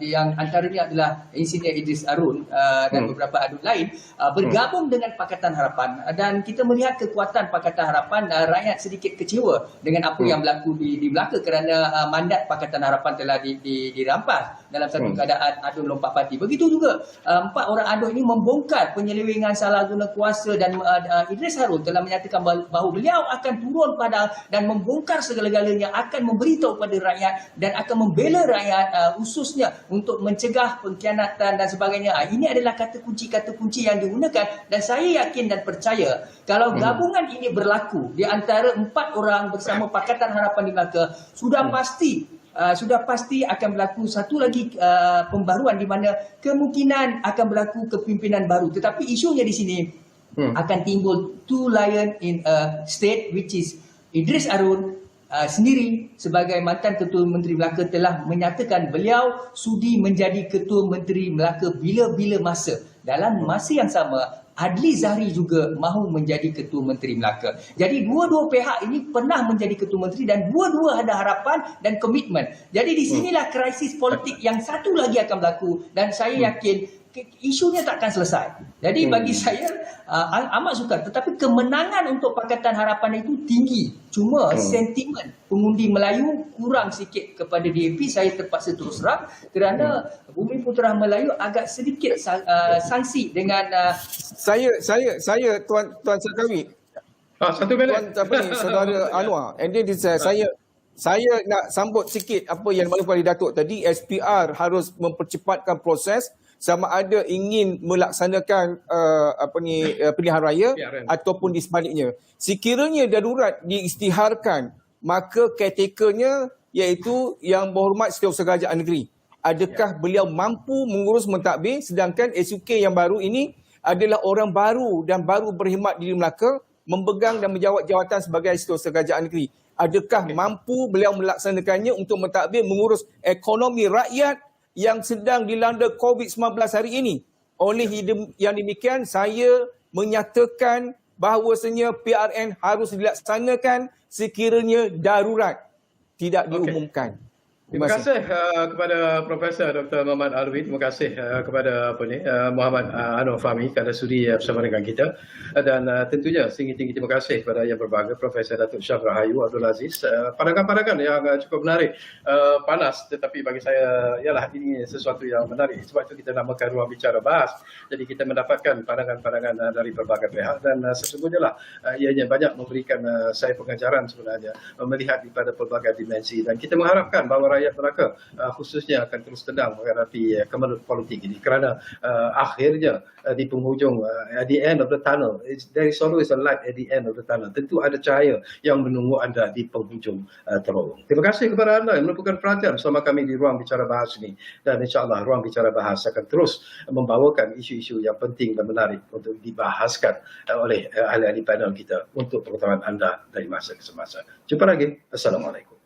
[SPEAKER 4] yang antaranya adalah Engineer Idris Arun dan beberapa adun lain, bergabung dengan Pakatan Harapan, dan kita melihat kekuatan Pakatan Harapan. Rakyat sedikit kecewa dengan apa yang berlaku di Melaka kerana mandat Pakatan Harapan telah dirampas dalam satu keadaan adun lompat parti. Begitu juga 4 orang adun ini membongkar penyelewengan salah guna kuasa, dan Idris Harun telah menyatakan bahawa beliau akan turun padang dan membongkar segala-galanya, akan memberitahu kepada rakyat dan akan membela rakyat, khususnya untuk mencegah pengkhianatan dan sebagainya. Ini adalah kata kunci yang digunakan, dan saya yakin dan percaya kalau gabungan ini berlaku di antara 4 orang bersama Pakatan Harapan di Melaka, sudah pasti sudah pasti akan berlaku satu lagi pembaruan di mana kemungkinan akan berlaku kepimpinan baru. Tetapi isunya di sini akan timbul two lion in a state, which is Idris Arun sendiri sebagai mantan Ketua Menteri Melaka telah menyatakan beliau sudi menjadi Ketua Menteri Melaka bila-bila masa. Dalam masa yang sama, Adli Zahri juga mahu menjadi Ketua Menteri Melaka. Jadi dua-dua pihak ini pernah menjadi Ketua Menteri dan dua-dua ada harapan dan komitmen. Jadi di sinilah krisis politik yang satu lagi akan berlaku dan saya yakin isunya takkan selesai. Jadi bagi saya amat sukar, tetapi kemenangan untuk Pakatan Harapan itu tinggi. Cuma sentimen pengundi Melayu kurang sikit kepada DAP. Saya terpaksa terus terang kerana Bumi Putera Melayu agak sedikit sangsi dengan
[SPEAKER 3] Saya Tuan Sarkawi,
[SPEAKER 1] Satu minit.
[SPEAKER 3] Tuan Saudara Anwar, and then saya nak sambut sikit apa yang dimaklumkan oleh Datuk tadi. SPR harus mempercepatkan proses sama ada ingin melaksanakan pilihan raya
[SPEAKER 1] PRN.
[SPEAKER 3] ataupun di sebaliknya. Sekiranya darurat diisytiharkan, maka caretakernya iaitu Yang Berhormat Setiausaha Kerajaan Negeri. Adakah beliau mampu mengurus mentadbir, sedangkan SUK yang baru ini adalah orang baru dan baru berkhidmat di Melaka, memegang dan menjawat jawatan sebagai Setiausaha Kerajaan Negeri. Adakah mampu beliau melaksanakannya untuk mentadbir mengurus ekonomi rakyat yang sedang dilanda COVID-19 hari ini? Oleh yang demikian, saya menyatakan bahawasanya PRN harus dilaksanakan sekiranya darurat tidak diumumkan.
[SPEAKER 1] Terima kasih kepada Profesor Dr. Muhammad Alwi. Terima kasih kepada Muhammad Anwar Fahmi kerana sudi bersama dengan kita. Dan tentunya tinggi-tinggi terima kasih kepada yang berbahagia Profesor Datuk Syaf Rahayu Abdul Aziz. Pandangan-pandangan yang cukup menarik, panas, tetapi bagi saya ialah ini sesuatu yang menarik. Sebab itu kita namakan ruang bicara bahas. Jadi kita mendapatkan pandangan-pandangan dari berbagai pihak dan sesungguhnya lah ianya banyak memberikan saya pengajaran sebenarnya melihat daripada pelbagai dimensi dan kita mengharapkan bahawa rakyat Melaka khususnya akan terus tenang menghadapi kemelut politik ini kerana akhirnya di penghujung at the end of the tunnel there is always a light at the end of the tunnel. Tentu ada cahaya yang menunggu anda di penghujung terowong. Terima kasih kepada anda yang merupakan perhatian bersama kami di ruang bicara bahas ini dan insyaAllah ruang bicara bahas akan terus membawakan isu-isu yang penting dan menarik untuk dibahaskan oleh ahli-ahli panel kita untuk pengetahuan anda dari masa ke semasa. Jumpa lagi. Assalamualaikum.